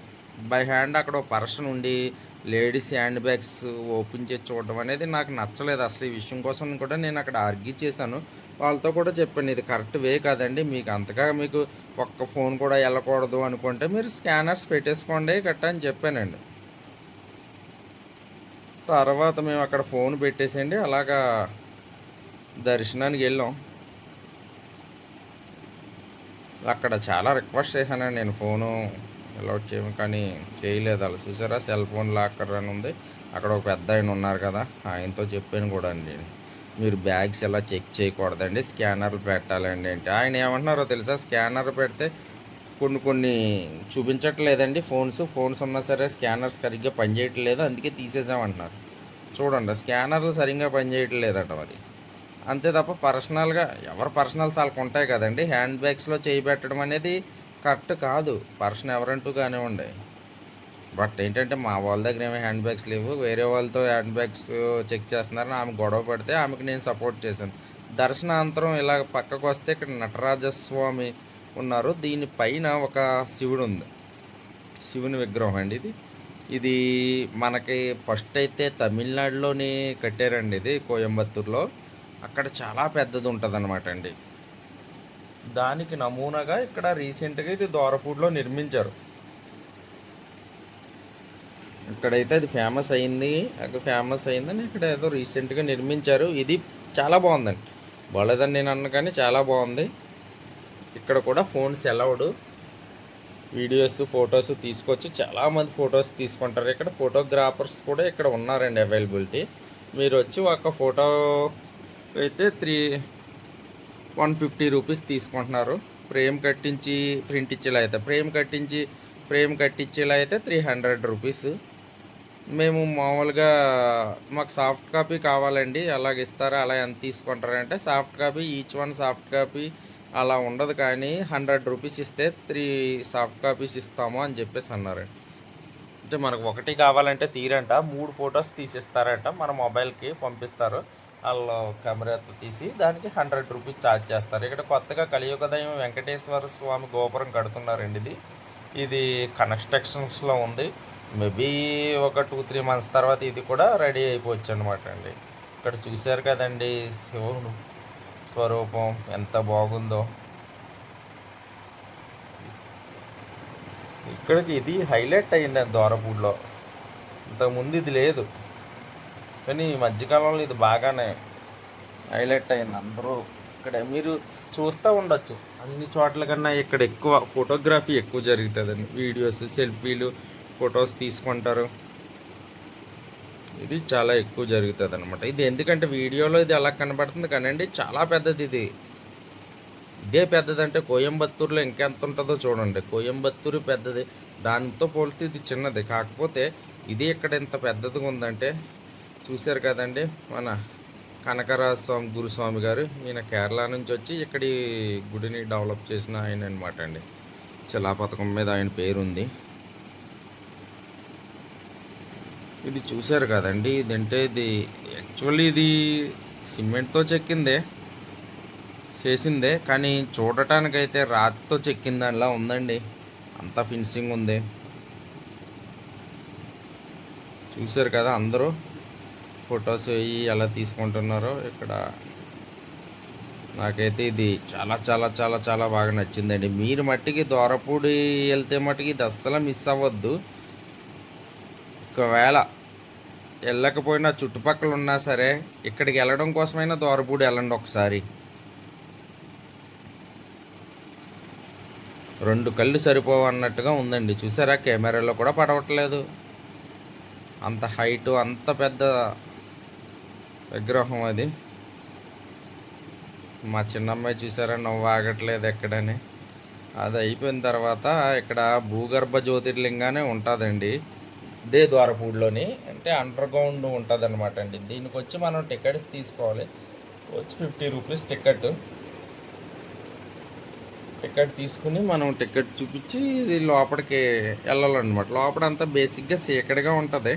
బై హ్యాండ్ అక్కడ ఒక పర్సన్ ఉండి లేడీస్ హ్యాండ్ బ్యాగ్స్ ఓపెన్ చేసి చూడడం అనేది నాకు నచ్చలేదు. అసలు ఈ విషయం కోసం కూడా నేను అక్కడ ఆర్గ్యూ చేశాను. వాళ్ళతో కూడా చెప్పండి, ఇది కరెక్ట్ వే కాదండి. మీకు అంతగా మీకు ఒక్క ఫోన్ కూడా వెళ్ళకూడదు అనుకుంటే మీరు స్కానర్స్ పెట్టేసుకోండి గట్ట అని చెప్పానండి. తర్వాత మేము అక్కడ ఫోన్ పెట్టేసేయండి అలాగా దర్శనానికి వెళ్ళాం. అక్కడ చాలా రిక్వెస్ట్ చేశానండి నేను ఫోను అలౌట్ చేయము, కానీ చేయలేదు. అలా చూసారా, సెల్ ఫోన్ లాకర్ అని ఉంది. అక్కడ ఒక పెద్ద ఆయన ఉన్నారు కదా, ఆయనతో చెప్పాను కూడా అండి, మీరు బ్యాగ్స్ ఎలా చెక్ చేయకూడదండి, స్కానర్లు పెట్టాలండి అంటే. ఆయన ఏమంటున్నారో తెలుసా, స్కానర్ పెడితే కొన్ని చూపించట్లేదండి ఫోన్స్ ఉన్నా సరే స్కానర్స్ సరిగ్గా పనిచేయట్లేదు, అందుకే తీసేసామంటున్నారు. చూడండి, స్కానర్లు సరిగ్గా పనిచేయట్లేదట మరి. అంతే తప్ప పర్సనల్గా ఎవరు పర్సనల్స్ వాళ్ళకు ఉంటాయి కదండి. హ్యాండ్ బ్యాగ్స్లో చేయి పెట్టడం అనేది కరెక్ట్ కాదు. పర్సన్ ఎవరంటూ కానివ్వండి. బట్ ఏంటంటే మా వాళ్ళ దగ్గర ఏమీ హ్యాండ్ బ్యాగ్స్ లేవు, వేరే వాళ్ళతో హ్యాండ్ బ్యాగ్స్ చెక్ చేస్తున్నారని ఆమె గొడవ పడితే ఆమెకు నేను సపోర్ట్ చేశాను. దర్శనాంతరం ఇలా పక్కకు వస్తే ఇక్కడ నటరాజస్వామి ఉన్నారు. దీనిపైన ఒక శివుడు ఉంది, శివుని విగ్రహం అండి. ఇది మనకి ఫస్ట్ అయితే తమిళనాడులోని కట్టారండి, ఇది కోయంబత్తూరులో. అక్కడ చాలా పెద్దది ఉంటుంది అనమాట అండి. దానికి నమూనాగా ఇక్కడ రీసెంట్గా ఇది దోరపూడిలో నిర్మించారు. ఇక్కడైతే అది ఫేమస్ అయింది, అక్కడ ఫేమస్ అయిందని ఇక్కడ ఏదో రీసెంట్గా నిర్మించారు. ఇది చాలా బాగుందండి, బాగాలేదని నేను అన్న కానీ చాలా బాగుంది. ఇక్కడ కూడా ఫోన్స్ అలౌడ్, వీడియోస్ ఫొటోస్ తీసుకోవచ్చు. చాలామంది ఫొటోస్ తీసుకుంటారు ఇక్కడ. ఫోటోగ్రాఫర్స్ కూడా ఇక్కడ ఉన్నారండి అవైలబిలిటీ. మీరు వచ్చి ఒక ఫోటో అయితే 150 రూపీస్ తీసుకుంటున్నారు. ఫ్రేమ్ కట్టించి ప్రింట్ ఇచ్చేలా అయితే ఫ్రేమ్ కట్టించేలా అయితే 300 రూపీస్. మేము మామూలుగా మాకు సాఫ్ట్ కాపీ కావాలండి, అలాగ ఇస్తారా, అలా ఎంత తీసుకుంటారంటే soft copy each one soft copy అలా ఉండదు, కానీ 100 రూపీస్ ఇస్తే 3 సాఫ్ట్ కాపీస్ ఇస్తాము అని చెప్పేసి అన్నారండి. అంటే మనకు ఒకటి కావాలంటే తీరంట, 3 ఫొటోస్ తీసిస్తారంట, మన మొబైల్కి పంపిస్తారు. వాళ్ళు కెమెరాతో తీసి దానికి 100 రూపీస్ ఛార్జ్ చేస్తారు. ఇక్కడ కొత్తగా కలియుగదయం వెంకటేశ్వర స్వామి గోపురం కడుతున్నారండి. ఇది కన్స్ట్రక్షన్స్లో ఉంది. మేబీ ఒక 2-3 మంత్స్ తర్వాత ఇది కూడా రెడీ అయిపోవచ్చు అనమాట అండి. ఇక్కడ చూశారు కదండి శివుడు స్వరూపం ఎంత బాగుందో. ఇక్కడికి ఇది హైలైట్ అయింది దోరపూడిలో, ఇంతకుముందు ఇది లేదు, కానీ ఈ మధ్యకాలంలో ఇది బాగానే హైలైట్ అయింది. అందరూ ఇక్కడ మీరు చూస్తూ ఉండొచ్చు, అన్ని చోట్ల కన్నా ఇక్కడ ఎక్కువ ఫోటోగ్రఫీ ఎక్కువ జరుగుతుందండి. వీడియోస్, సెల్ఫీలు, ఫొటోస్ తీసుకుంటారు. ఇది చాలా ఎక్కువ జరుగుతుంది అనమాట. ఇది ఎందుకంటే వీడియోలో ఇది అలా కనబడుతుంది కానండి, చాలా పెద్దది ఇది. ఇదే పెద్దదంటే కోయంబత్తూరులో ఇంకెంత ఉంటుందో చూడండి. కోయంబత్తూరు పెద్దది, దానితో పోలితే ఇది చిన్నది. కాకపోతే ఇది ఇక్కడ ఎంత పెద్దదిగా ఉందంటే చూశారు కదండి. మన కనకరాజ స్వామి గురుస్వామి గారు, ఈయన కేరళ నుంచి వచ్చి ఇక్కడి గుడిని డెవలప్ చేసిన ఆయన అనమాట అండి. శిలా పథకం మీద ఆయన పేరుంది. ఇది చూశారు కదండి. ఇదంటే ఇది యాక్చువల్లీ ఇది సిమెంట్తో చేసిందే, కానీ చూడటానికైతే రాతితో చెక్కిన దానిలా ఉందండి. అంత ఫినిషింగ్ ఉంది. చూశారు కదా, అందరూ ఫొటోస్ అయ్యి ఎలా తీసుకుంటున్నారో ఇక్కడ. నాకైతే ఇది చాలా చాలా చాలా చాలా బాగా నచ్చిందండి. మీరు మట్టికి దోరపూడి వెళ్తే మట్టికి ఇది అస్సలు మిస్ అవ్వద్దు. ఒకవేళ వెళ్ళకపోయినా చుట్టుపక్కల ఉన్నా సరే ఇక్కడికి వెళ్ళడం కోసమైనా దోరపూడి వెళ్ళండి ఒకసారి. 2 కళ్ళు సరిపోవన్నట్టుగా ఉందండి. చూసారా, కెమెరాలో కూడా పడవట్లేదు. అంత హైటు, అంత పెద్ద విగ్రహం అది. మా చిన్నమ్మాయి చూసారా, నవ్వు ఆగట్లేదు ఎక్కడని. అది అయిపోయిన తర్వాత ఇక్కడ భూగర్భ జ్యోతిర్లింగానే ఉంటుందండి. ఇదే ద్వారపూడిలోని, అంటే అండర్ గ్రౌండ్ ఉంటుంది అనమాట అండి. దీనికి వచ్చి మనం టికెట్స్ తీసుకోవాలి. వచ్చి 50 రూపీస్ టికెట్ తీసుకుని మనం టికెట్ చూపించి ఇది లోపలికి వెళ్ళాలన్నమాట. లోపలంతా బేసిక్గా చీకటిగా ఉంటుంది.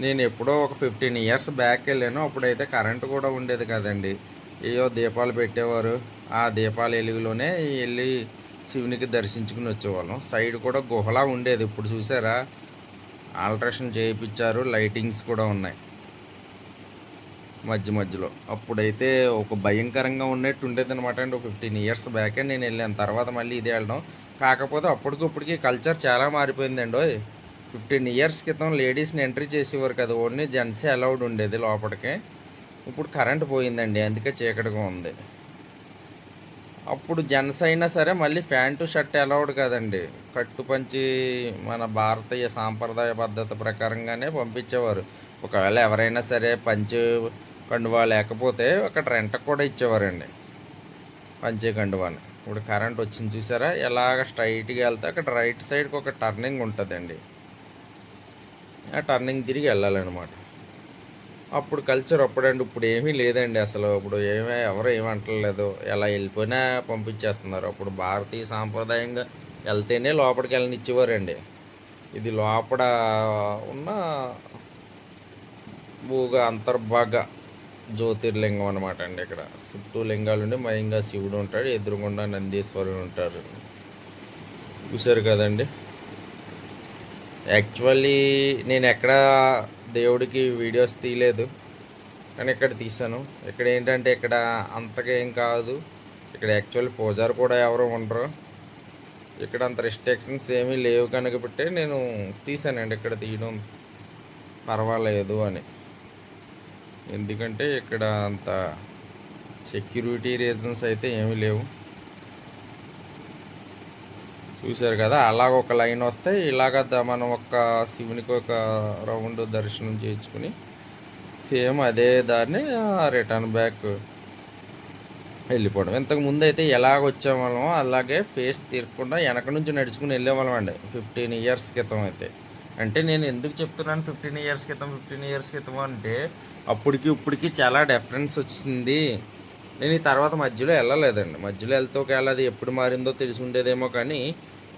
నేను ఎప్పుడో ఒక 15 ఇయర్స్ బ్యాక్ వెళ్ళాను. అప్పుడైతే కరెంటు కూడా ఉండేది కదండి. ఏయో దీపాలు పెట్టేవారు. ఆ దీపాల వెలుగులోనే వెళ్ళి శివునికి దర్శించుకుని వచ్చేవాళ్ళం. సైడ్ కూడా గుహలా ఉండేది. ఇప్పుడు చూసారా, ఆల్ట్రేషన్ చేయించారు, లైటింగ్స్ కూడా ఉన్నాయి మధ్యలో. అప్పుడైతే ఒక భయంకరంగా ఉన్నట్టు ఉండేది అనమాట అండి. 15 ఇయర్స్ బ్యాకే నేను వెళ్ళాను. తర్వాత మళ్ళీ ఇదే వెళ్ళడం. కాకపోతే అప్పటికిప్పటికి కల్చర్ చాలా మారిపోయిందండి. 15 ఇయర్స్ క్రితం లేడీస్ని ఎంట్రీ చేసేవారు కదా, ఓన్లీ జెంట్సే అలౌడ్ ఉండేది లోపలికి. ఇప్పుడు కరెంట్ పోయిందండి, అందుకే చీకటిగా ఉంది. అప్పుడు జెంట్స్ అయినా సరే మళ్ళీ ప్యాంటు షర్ట్ అలౌడ్ కదండి. కట్టు పంచి మన భారతీయ సాంప్రదాయ పద్ధతి ప్రకారంగానే పంపించేవారు. ఒకవేళ ఎవరైనా సరే పంచి కండువా లేకపోతే అక్కడ రెంట్కి కూడా ఇచ్చేవారండి పంచే కండువాని. ఇప్పుడు కరెంట్ వచ్చింది చూసారా, ఎలాగ స్ట్రైట్గా వెళ్తే అక్కడ రైట్ సైడ్కి ఒక టర్నింగ్ ఉంటుందండి. ఆ టర్నింగ్ తిరిగి వెళ్ళాలన్నమాట. అప్పుడు కల్చర్ అప్పుడండి. ఇప్పుడు ఏమీ లేదండి అసలు. ఇప్పుడు ఎవరు ఏమంటలేదు, ఎలా వెళ్ళిపోయినా పంపించేస్తున్నారు. అప్పుడు భారతీయ సాంప్రదాయంగా వెళ్తేనే లోపలికి వెళ్ళనిచ్చేవారండి. ఇది లోపల ఉన్న అంతర్భాగ జ్యోతిర్లింగం అనమాట అండి. ఇక్కడ చుట్టూ లింగాలుండి మయంగా శివుడు ఉంటాడు, ఎదురుగుండా నందీశ్వరుడు ఉంటారు. చూశారు కదండి. యాక్చువల్లీ నేను ఎక్కడ దేవుడికి వీడియోస్ తీయలేదు. కానీ ఇక్కడ తీసాను. ఇక్కడ ఏంటంటే ఇక్కడ అంతగా ఏం కాదు. ఇక్కడ యాక్చువల్లీ పూజారు కూడా ఎవరు ఉండరు. ఇక్కడ అంత రిస్ట్రిక్షన్స్ ఏమీ లేవు కనుక బట్టే నేను తీసానండి ఇక్కడ తీయడం పర్వాలేదు అని. ఎందుకంటే ఇక్కడ అంత సెక్యూరిటీ రీజన్స్ అయితే ఏమీ లేవు. చూశారు కదా, అలాగ ఒక లైన్ వస్తే ఇలాగ మనం ఒక శివునికి ఒక రౌండ్ దర్శనం చేయించుకుని సేమ్ అదే దారిని రిటర్న్ బ్యాక్ వెళ్ళిపోవడం. ఇంతకు ముందు అయితే ఎలాగ వచ్చేవాళ్ళం అలాగే ఫేస్ తీరకుండా వెనక నుంచి నడుచుకుని వెళ్ళేవాళ్ళం అండి 15 ఇయర్స్ క్రితం అయితే. అంటే నేను ఎందుకు చెప్తున్నాను 15 ఇయర్స్ క్రితం అంటే అప్పటికి ఇప్పటికి చాలా డిఫరెన్స్ వచ్చింది. నేను ఈ తర్వాత మధ్యలో వెళ్ళలేదండి. మధ్యలో వెళ్తే ఒకవేళ అది ఎప్పుడు మారిందో తెలిసి ఉండేదేమో, కానీ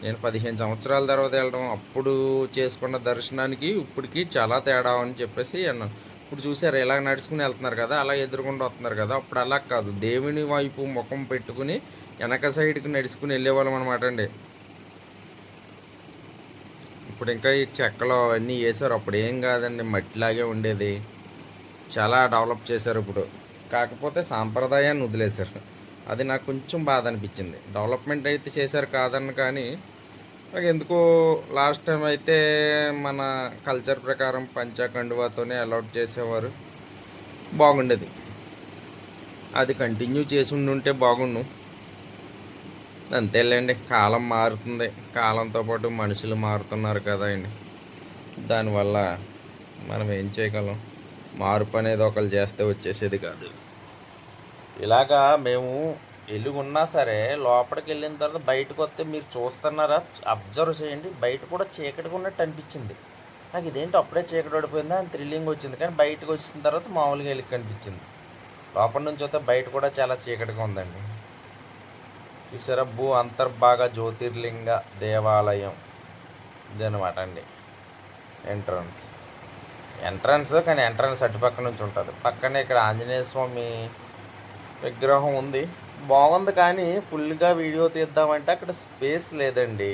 నేను 15 సంవత్సరాల తర్వాత వెళ్ళడం, అప్పుడు చేసుకున్న దర్శనానికి ఇప్పటికి చాలా తేడా అని చెప్పేసి అన్నాను. ఇప్పుడు చూసారు ఇలా నడుచుకుని వెళ్తున్నారు కదా, అలా ఎదురుకుండా వస్తున్నారు కదా, అప్పుడు అలా కాదు, దేవుని వైపు ముఖం పెట్టుకుని వెనక సైడ్కి నడుచుకుని వెళ్ళేవాళ్ళం అనమాట అండి. ఇప్పుడు ఇంకా ఈ చెక్కలు అవన్నీ వేసారు, అప్పుడు ఏం కాదండి, మట్టిలాగే ఉండేది. చాలా డెవలప్ చేశారు ఇప్పుడు. కాకపోతే సాంప్రదాయాన్ని వదిలేశారు. అది నాకు కొంచెం బాధ అనిపించింది. డెవలప్మెంట్ అయితే చేశారు కాదని, కానీ నాకు ఎందుకో లాస్ట్ టైం అయితే మన కల్చర్ ప్రకారం పంచకండువాతోనే అలౌట్ చేసేవారు, బాగుండేది. అది కంటిన్యూ చేసి ఉంటే బాగుండు. అంతేలేండి, కాలం మారుతుంది, కాలంతో పాటు మనుషులు మారుతున్నారు కదా అండి. దానివల్ల మనం ఏం చేయగలం? మార్పు అనేది ఒకళ్ళు చేస్తే వచ్చేసేది కాదు. ఇలాగా మేము వెలుగున్నా సరే లోపలికి వెళ్ళిన తర్వాత బయటకు వస్తే మీరు చూస్తున్నారా, అబ్జర్వ్ చేయండి, బయట కూడా చీకటిగా ఉన్నట్టు అనిపించింది నాకు. ఇదేంటి అప్పుడే చీకటి పడిపోయిందా అని థ్రిల్లింగ్ వచ్చింది. కానీ బయటకు వచ్చిన తర్వాత మామూలుగా వెలుగు కనిపించింది. లోపల నుంచి వస్తే బయట కూడా చాలా చీకటిగా ఉందండి. చూసారా, భూ అంతర్భాగ జ్యోతిర్లింగ దేవాలయం ఇదనమాట అండి. ఎంట్రన్స్ కానీ ఎంట్రన్స్ అటుపక్క నుంచి ఉంటుంది. పక్కనే ఇక్కడ ఆంజనేయ స్వామి విగ్రహం ఉంది, బాగుంది. కానీ ఫుల్గా వీడియో తీద్దామంటే అక్కడ స్పేస్ లేదండి,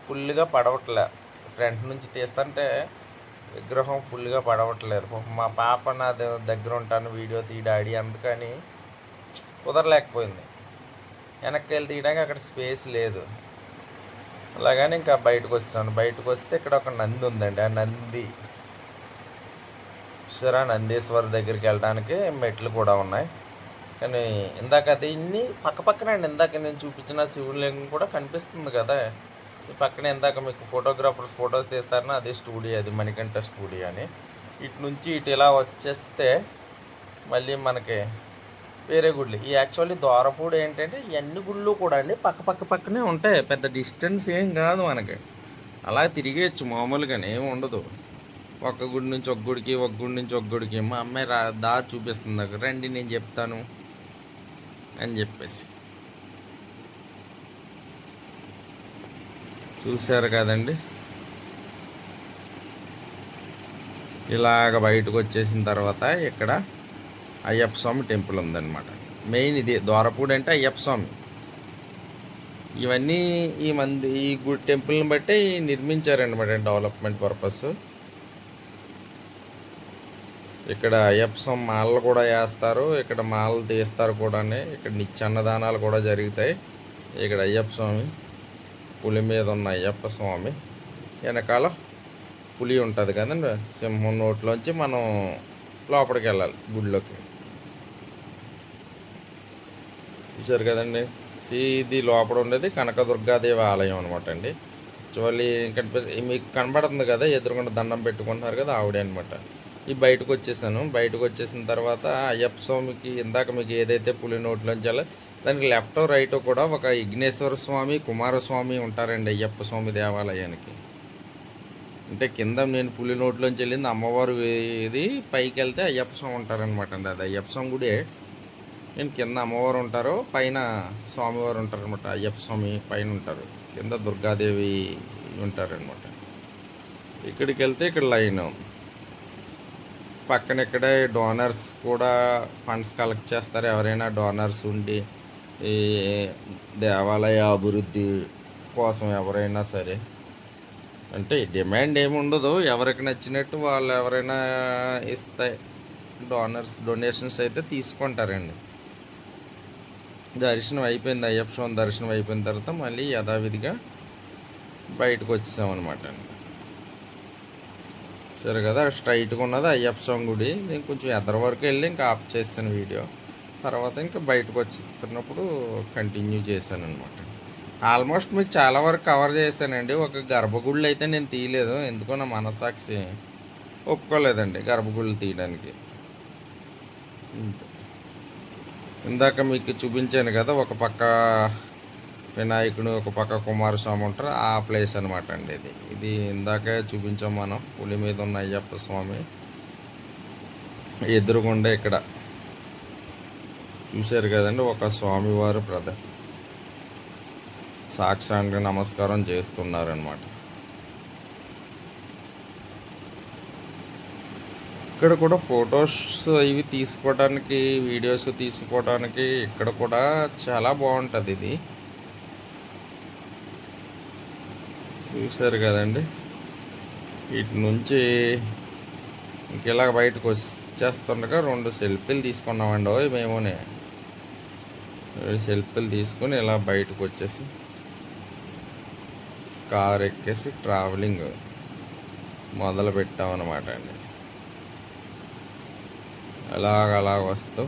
ఫుల్గా పడవట్లే. ఫ్రంట్ నుంచి తీస్తుంటే విగ్రహం ఫుల్గా పడవట్లేదు. మా పాప నా దగ్గర ఉంటాను వీడియో తీయడాడి, అందుకని కుదరలేకపోయింది. వెనక్కి వెళ్ళి తీయడానికి అక్కడ స్పేస్ లేదు. అలాగని ఇంకా బయటకు వచ్చాను. బయటకు వస్తే ఇక్కడ ఒక నంది ఉందండి. ఆ నంది సరే, నందీశ్వర్ దగ్గరికి వెళ్ళడానికి మెట్లు కూడా ఉన్నాయి. కానీ ఇందాక దీన్ని పక్కనే అండి, ఇందాక నేను చూపించిన శివలింగం కూడా కనిపిస్తుంది కదా ఈ పక్కనే. ఇందాక మీకు ఫోటోగ్రాఫర్స్ ఫొటోస్ తీస్తారని అదే స్టూడియో, అది మణికంఠ స్టూడియో అని. ఇటు నుంచి ఇటు ఇలా వచ్చేస్తే మళ్ళీ మనకి వేరే గుళ్ళు. ఈ యాక్చువల్లీ ద్వారపూడి ఏంటంటే ఇవన్నీ గుళ్ళు కూడా అండి పక్కనే ఉంటాయి, పెద్ద డిస్టెన్స్ ఏం కాదు మనకి. అలా తిరిగేయచ్చు మామూలుగానే, ఏమి ఉండదు. ఒక గుడి నుంచి ఒక గుడికి, ఒక గుడి నుంచి ఒక గుడికి. మా అమ్మాయి దారి చూపిస్తుంది, అక్కడ రండి నేను చెప్తాను అని చెప్పేసి. చూశారు కదండి, ఇలాగ బయటకు వచ్చేసిన తర్వాత ఇక్కడ అయ్యప్ప స్వామి టెంపుల్ ఉందన్నమాట. మెయిన్ ఇది ద్వారపూడి అంటే అయ్యప్ప స్వామి. ఇవన్నీ ఈ గుడి టెంపుల్ని బట్టి నిర్మించారనమాట, డెవలప్మెంట్ పర్పస్. ఇక్కడ అయ్యప్ప స్వామి మాలలు కూడా వేస్తారు, ఇక్కడ మాలలు తీస్తారు కూడా. ఇక్కడ నిత్యాన్నదానాలు కూడా జరుగుతాయి. ఇక్కడ అయ్యప్ప స్వామి, పులి మీద ఉన్న అయ్యప్ప స్వామి వెనకాల పులి ఉంటుంది కదండి, సింహం నోట్లోంచి మనం లోపలికి వెళ్ళాలి గుడిలోకి. చూసారు కదండి, ఇది లోపల ఉండేది కనకదుర్గాదేవి ఆలయం అనమాట అండి. యాక్చువల్లీ మీకు కనబడుతుంది కదా, ఎదురుకుండా దండం పెట్టుకుంటున్నారు కదా, ఆవిడే అనమాట. ఈ బయటకు వచ్చేసాను. బయటకు వచ్చేసిన తర్వాత అయ్యప్ప స్వామికి ఇందాక మీకు ఏదైతే పులి నోట్లోంచి వెళ్ళాలి దానికి లెఫ్ట్ రైట్ కూడా ఒక విఘ్నేశ్వర స్వామి, కుమారస్వామి ఉంటారండి అయ్యప్ప స్వామి దేవాలయానికి. అంటే కింద నేను పులి నోట్లోంచి వెళ్ళింది అమ్మవారు, ఇది పైకి వెళ్తే అయ్యప్ప స్వామి ఉంటారనమాట అండి. అది అయ్యప్ప స్వామి గుడే. నేను కింద అమ్మవారు ఉంటారు, పైన స్వామివారు ఉంటారనమాట. అయ్యప్ప స్వామి పైన ఉంటారు, కింద దుర్గాదేవి ఉంటారనమాట. ఇక్కడికి వెళ్తే ఇక్కడ లైన్ పక్కన ఇక్కడే డోనర్స్ కూడా ఫండ్స్ కలెక్ట్ చేస్తారు. ఎవరైనా డోనర్స్ ఉండి ఈ దేవాలయ అభివృద్ధి కోసం ఎవరైనా సరే, అంటే డిమాండ్ ఏమి ఉండదు, ఎవరికి నచ్చినట్టు వాళ్ళు ఎవరైనా డొనేషన్స్ అయితే తీసుకుంటారండి. దర్శనం అయిపోయింది, అయ్యప్ప స్వామి దర్శనం అయిపోయిన తర్వాత మళ్ళీ యథావిధిగా బయటకు వచ్చేసామన్నమాట అండి. సరే కదా, స్ట్రైట్గా ఉన్నది అయ్యప్ప స్వామి గుడి. నేను కొంచెం ఎదర వరకు వెళ్ళి ఇంకా ఆఫ్ చేస్తాను వీడియో. తర్వాత ఇంకా బయటకు వచ్చేస్తున్నప్పుడు కంటిన్యూ చేశాను అనమాట. ఆల్మోస్ట్ మీకు చాలా వరకు కవర్ చేశానండి. ఒక గర్భగుళ్ళు అయితే నేను తీయలేదు, ఎందుకో నా మనస్సాక్షి ఒప్పుకోలేదండి గర్భగుళ్ళు తీయడానికి. ఇందాక మీకు చూపించాను కదా, ఒక పక్క వినాయకుడు ఒక పక్క కుమారస్వామి ఉంటారు, ఆ ప్లేస్ అనమాట అండి ఇది ఇందాకే చూపించాం మనం. పులి మీద ఉన్న అయ్యప్ప స్వామి ఎదురుగుండా ఇక్కడ చూశారు కదండి, ఒక స్వామివారు సాక్షాంగా నమస్కారం చేస్తున్నారనమాట. ఇక్కడ కూడా ఫొటోస్ ఇవి తీసుకోవడానికి, వీడియోస్ తీసుకోవడానికి ఇక్కడ కూడా చాలా బాగుంటుంది. ఇది చూశారు కదండి, వీటి నుంచి ఇంకెలా బయటకు వచ్చేస్తుండగా 2 సెల్ఫీలు తీసుకున్నామండి మేమునే. 2 సెల్ఫీలు తీసుకుని ఇలా బయటకు వచ్చేసి కార్ ఎక్కేసి ట్రావెలింగ్ మొదలు పెట్టామన్నమాట అండి. అలాగ వస్తూ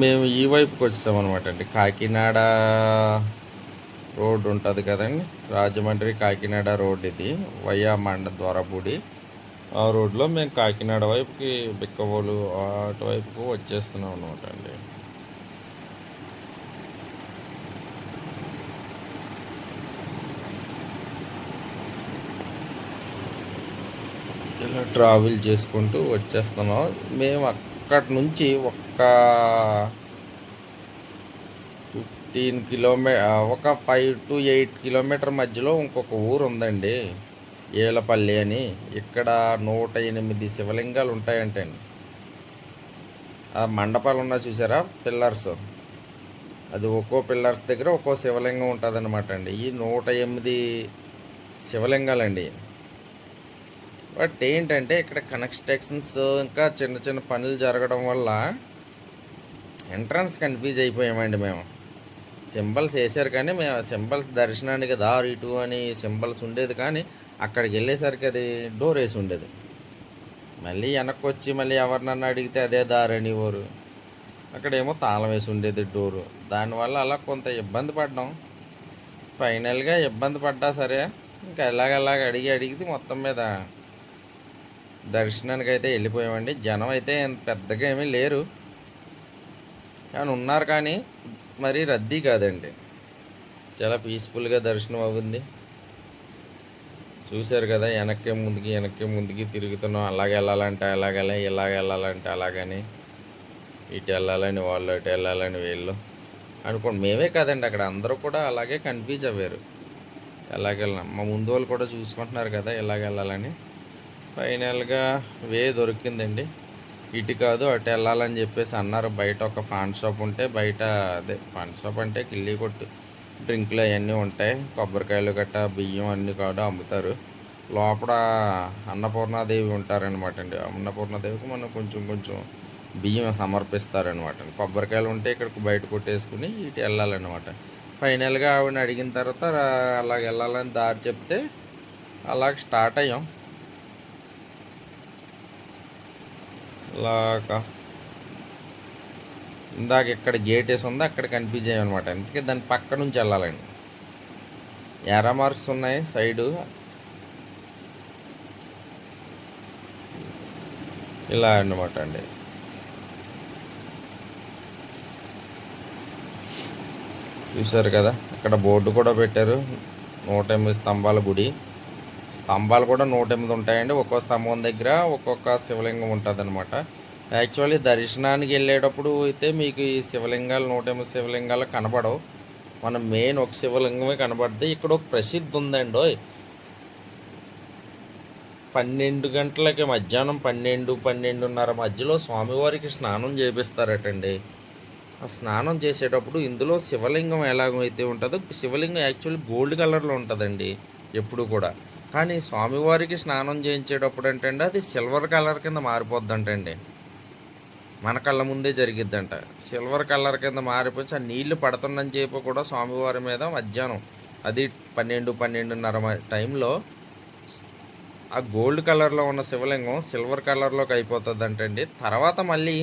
మేము ఈ వైపుకి వచ్చామన్నమాట అండి. కాకినాడ రోడ్ ఉంటుంది కదండి, రాజమండ్రి కాకినాడ రోడ్ ఇది, వయ్యా ద్వారపూడి. ఆ రోడ్లో మేము కాకినాడ వైపుకి బిక్కవోలు అటువైపుకు వచ్చేస్తున్నాం అనమాట అండి. ఇలా ట్రావెల్ చేసుకుంటూ వచ్చేస్తున్నాం. మేము అక్కడి నుంచి ఒక 5 to 8 కిలోమీటర్ మధ్యలో ఇంకొక ఊరు ఉందండి, ఏలపల్లి అని. ఇక్కడ 108 శివలింగాలు ఉంటాయంటండి. ఆ మండపాలు ఉన్నాయి చూసారా, పిల్లర్స్, అది ఒక్కో పిల్లర్స్ దగ్గర ఒక్కో శివలింగం ఉంటుంది అనమాట అండి. ఈ 108 శివలింగాలండి. బట్ ఏంటంటే ఇక్కడ కన్స్ట్రక్షన్స్ ఇంకా చిన్న చిన్న పనులు జరగడం వల్ల ఎంట్రన్స్ కన్ఫ్యూజ్ అయిపోయామండి మేము. సింబల్స్ వేసారు కానీ మేము సింబల్స్ దర్శనానికి దారి ఇటు అని సింబల్స్ ఉండేది, కానీ అక్కడికి వెళ్ళేసరికి అది డోర్ వేసి ఉండేది. మళ్ళీ వెనక్కి వచ్చి మళ్ళీ ఎవరినన్నా అడిగితే అదే దారి అనేవారు. అక్కడేమో తాళం వేసి ఉండేది డోరు. దానివల్ల అలా కొంత ఇబ్బంది పడ్డాం. ఫైనల్గా ఇబ్బంది పడ్డా సరే ఇంకా ఎలాగ అడిగితే మొత్తం మీద దర్శనానికి అయితే వెళ్ళిపోయామండి. జనం అయితే పెద్దగా ఏమీ లేరు, కానీ ఉన్నారు, కానీ మరీ రద్దీ కాదండి. చాలా పీస్ఫుల్గా దర్శనం అవుతుంది. చూశారు కదా, వెనక్కి ముందుకి తిరుగుతున్నాం. అలాగే వెళ్ళాలంటే అలాగలే, ఇలాగ వెళ్ళాలంటే అలాగని, ఇటు వెళ్ళాలని వాళ్ళు, ఇటు వెళ్ళాలని వీళ్ళు అనుకోండి. మేమే కాదండి, అక్కడ అందరూ కూడా అలాగే కన్ఫ్యూజ్ అవ్వారు. ఎలాగెళ్ళాం, మా ముందు వాళ్ళు కూడా చూసుకుంటున్నారు కదా ఎలాగ వెళ్ళాలని. ఫైనల్గా దొరికిందండి. ఇటు కాదు అటు వెళ్ళాలని చెప్పేసి అన్నారు. బయట ఒక పాన్ షాప్ ఉంటే, బయట అదే పాన్ షాప్ అంటే కిల్లీ కొట్టు, డ్రింకులు అవన్నీ ఉంటాయి, కొబ్బరికాయలు గట్ట బియ్యం అన్నీ కూడా అమ్ముతారు. లోపల అన్నపూర్ణాదేవి ఉంటారనమాట అండి. అన్నపూర్ణాదేవికి మనం కొంచెం బియ్యం సమర్పిస్తారనమాట. కొబ్బరికాయలు ఉంటే ఇక్కడికి బయట కొట్టేసుకుని ఇటు వెళ్ళాలన్నమాట. ఫైనల్గా ఆవిడని అడిగిన తర్వాత అలాగ వెళ్ళాలని దారి చెప్తే అలాగ స్టార్ట్ అయ్యాం. అలాగా ఇందాక ఇక్కడ గేట్ వేసి ఉందో అక్కడ కన్ఫ్యూజ్ అయ్యామన్నమాట. అందుకే దాని పక్క నుంచి వెళ్ళాలండి. ఎరా మార్క్స్ ఉన్నాయి సైడు, ఇలా అన్నమాట అండి. చూశారు కదా, అక్కడ బోర్డు కూడా పెట్టారు, 108 స్తంభాల గుడి. స్తంభాలు కూడా 108 ఉంటాయండి. ఒక్కో స్తంభం దగ్గర ఒక్కొక్క శివలింగం ఉంటుంది అనమాట. యాక్చువల్లీ దర్శనానికి వెళ్ళేటప్పుడు అయితే మీకు ఈ శివలింగాలు 108 శివలింగాలు కనబడవు. మనం మెయిన్ ఒక శివలింగమే కనబడుతుంది. ఇక్కడ ఒక ప్రసిద్ధి ఉందండి. 12 గంటలకి, మధ్యాహ్నం 12-12:30 మధ్యలో స్వామివారికి స్నానం చేపిస్తారటండి. ఆ స్నానం చేసేటప్పుడు ఇందులో శివలింగం ఎలాగైతే ఉంటుందో, శివలింగం యాక్చువల్లీ గోల్డ్ కలర్లో ఉంటుందండి ఎప్పుడు కూడా. కానీ స్వామివారికి స్నానం చేయించేటప్పుడు ఏంటంటే అది సిల్వర్ కలర్ కింద మారిపోద్దంటండి. మన కళ్ళ ముందే జరిగిద్దంట. సిల్వర్ కలర్ కింద మారిపోయి ఆ నీళ్లు పడుతుందని చెప్పి కూడా స్వామివారి మీద మధ్యాహ్నం అది 12:30 టైంలో ఆ గోల్డ్ కలర్లో ఉన్న శివలింగం సిల్వర్ కలర్లోకి అయిపోతుందంటండి. తర్వాత మళ్ళీ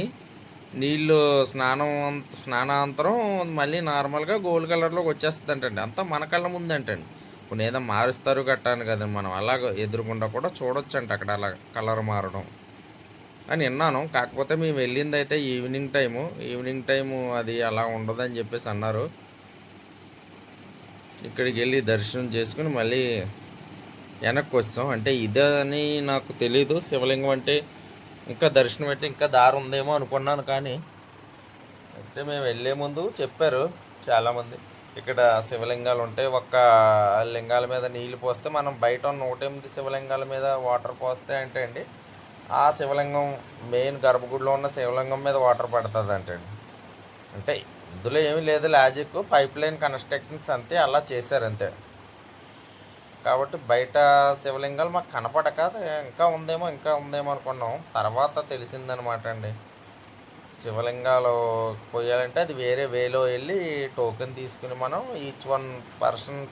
నీళ్ళు స్నానాంతరం మళ్ళీ నార్మల్గా గోల్డ్ కలర్లోకి వచ్చేస్తుందంటండి. అంతా మన కళ్ళ ముందంటండి. కొన్ని ఏదో మారుస్తారు కట్టాను కదండి, మనం అలాగ ఎదురుకుండా కూడా చూడొచ్చంట అక్కడ అలా కలర్ మారడం అని విన్నాను. కాకపోతే మేము వెళ్ళింది అయితే ఈవినింగ్ టైము అది అలా ఉండదని చెప్పేసి అన్నారు. ఇక్కడికి వెళ్ళి దర్శనం చేసుకుని మళ్ళీ వెనక్కి వచ్చాం. అంటే ఇదని నాకు తెలీదు. శివలింగం అంటే ఇంకా దర్శనం అయితే ఇంకా దారి ఉందేమో అనుకున్నాను. కానీ అయితే మేము వెళ్ళే ముందు చెప్పారు చాలామంది, ఇక్కడ శివలింగాలు ఉంటాయి, ఒక్క లింగాల మీద నీళ్ళు పోస్తే మనం బయట 108 శివలింగాల మీద వాటర్ పోస్తే అంటే అండి ఆ శివలింగం మెయిన్ గర్భగుడిలో ఉన్న శివలింగం మీద వాటర్ పడుతుంది అంటే ఇందులో ఏమీ లేదు లాజిక్, పైప్ లైన్ కన్స్ట్రక్షన్స్ అంతే, అలా చేశారు అంతే. కాబట్టి బయట శివలింగాలు మాకు కనపడక ఇంకా ఉందేమో అనుకున్నాం. తర్వాత తెలిసిందనమాట అండి, శివలింగాలు పోయాలంటే అది వేరే వేలో వెళ్ళి టోకెన్ తీసుకుని మనం each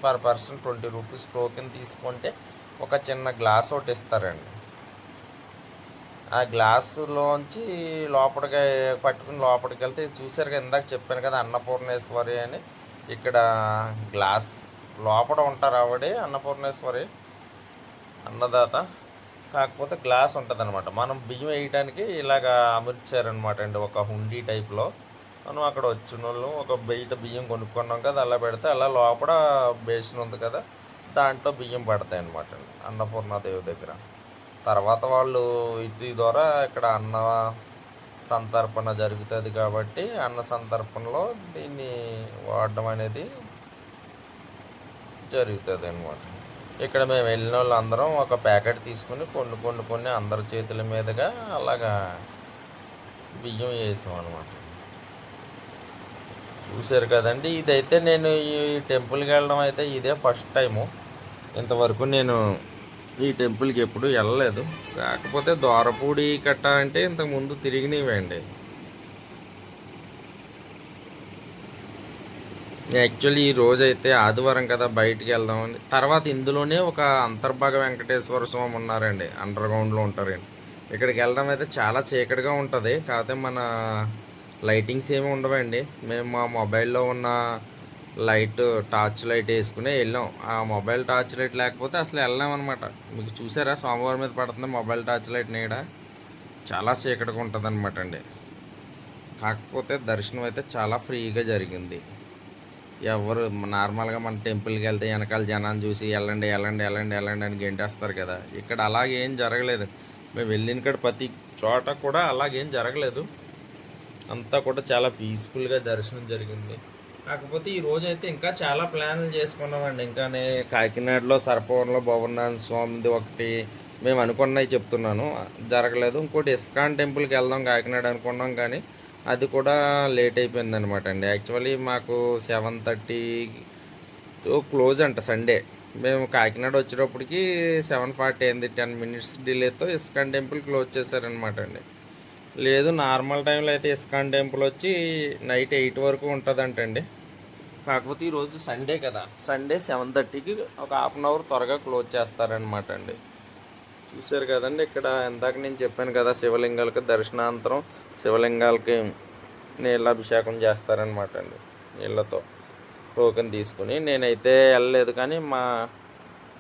per person 20 rupees token తీసుకుంటే ఒక చిన్న గ్లాస్ ఒకటి ఇస్తారండి. ఆ గ్లాసులోంచి లోపలికి పట్టుకుని లోపలికి వెళ్తే చూసారు కదా, ఇందాక చెప్పాను కదా అన్నపూర్ణేశ్వరి అని. ఇక్కడ గ్లాస్ లోపల ఉంటారు ఆవిడే అన్నపూర్ణేశ్వరి, అన్నదాత. కాకపోతే గ్లాస్ ఉంటుంది అనమాట. మనం బియ్యం వేయడానికి ఇలాగ అమర్చారనమాట అండి, ఒక హుండీ టైప్లో. మనం అక్కడ వచ్చిన వాళ్ళు ఒక బయట బియ్యం కొనుక్కున్నాం కదా, అలా పెడితే అలా లోపల బేసిన్ ఉంది కదా, దాంట్లో బియ్యం పడతాయి అనమాట అండి అన్నపూర్ణాదేవి దగ్గర. తర్వాత వాళ్ళు ఇది ద్వారా ఇక్కడ అన్న సంతర్పణ జరుగుతుంది కాబట్టి అన్న సంతర్పణలో దీన్ని వాడడం అనేది జరుగుతుంది అనమాట. ఇక్కడ మేము వెళ్ళిన వాళ్ళు అందరం ఒక ప్యాకెట్ తీసుకుని కొన్ని అందరి చేతుల మీదుగా అలాగా బియ్యం వేసాం అనమాట. చూశారు కదండి, ఇదైతే నేను ఈ టెంపుల్కి వెళ్ళడం అయితే ఇదే ఫస్ట్ టైము. ఇంతవరకు నేను ఈ టెంపుల్కి ఎప్పుడు వెళ్ళలేదు. కాకపోతే దోరపూడి కట్ట అంటే ఇంతకుముందు తిరిగినవండి. యాక్చువల్లీ ఈ రోజు అయితే ఆదివారం కదా, బయటికి వెళ్దామని. తర్వాత ఇందులోనే ఒక అంతర్భాగ వెంకటేశ్వర స్వామి ఉన్నారండి, అండర్ గ్రౌండ్లో ఉంటారండి. ఇక్కడికి వెళ్ళడం అయితే చాలా చీకటిగా ఉంటుంది. కాకపోతే మన లైటింగ్స్ ఏమి ఉండవండి. మేము మా మొబైల్లో ఉన్న టార్చ్ లైట్ వేసుకుని వెళ్ళాం. ఆ మొబైల్ టార్చ్ లైట్ లేకపోతే అసలు వెళ్ళామన్నమాట. మీకు చూసారా సోమవారం మీద పడుతుంది మొబైల్ టార్చ్ లైట్ నీడ, చాలా చీకటిగా ఉంటుంది అనమాట అండి. కాకపోతే దర్శనం అయితే చాలా ఫ్రీగా జరిగింది. ఎవరు నార్మల్గా మన టెంపుల్కి వెళ్తే వెనకాల జనాన్ని చూసి వెళ్ళండి అని గెంటేస్తారు కదా, ఇక్కడ అలాగేం జరగలేదు. మేము వెళ్ళిన కాడ ప్రతి చోట కూడా అలాగేం జరగలేదు. అంతా కూడా చాలా పీస్ఫుల్గా దర్శనం జరిగింది. కాకపోతే ఈ రోజు అయితే ఇంకా చాలా ప్లాన్లు చేసుకున్నామండి. ఇంకానే కాకినాడలో సర్పవరంలో భవనాథ స్వామిది ఒకటి మేము అనుకున్నవి చెప్తున్నాను, జరగలేదు. ఇంకోటి ఇస్కాన్ టెంపుల్కి వెళ్దాం కాకినాడ అనుకున్నాం, కానీ అది కూడా లేట్ అయిపోయింది అనమాట అండి. యాక్చువల్లీ మాకు 7:30తో క్లోజ్ అంట సండే. మేము కాకినాడ వచ్చేటప్పటికి 7:40 అయింది. 10 మినిట్స్ డిలేతో ఇస్కాన్ టెంపుల్ క్లోజ్ చేశారనమాట అండి. లేదు నార్మల్ టైంలో అయితే ఇస్కాన్ టెంపుల్ వచ్చి నైట్ 8 వరకు ఉంటుందంటండి. కాకపోతే ఈరోజు సండే కదా, సండే 7:30కి ఒక హాఫ్ అన్ అవర్ త్వరగా క్లోజ్ చేస్తారనమాట అండి. చూశారు కదండి, ఇక్కడ ఇందాక నేను చెప్పాను కదా శివలింగాలకి దర్శనాంతరం శివలింగాలకి నీళ్ళాభిషేకం చేస్తారనమాట అండి. నీళ్ళతో టోకెన్ తీసుకుని నేనైతే వెళ్ళలేదు, కానీ మా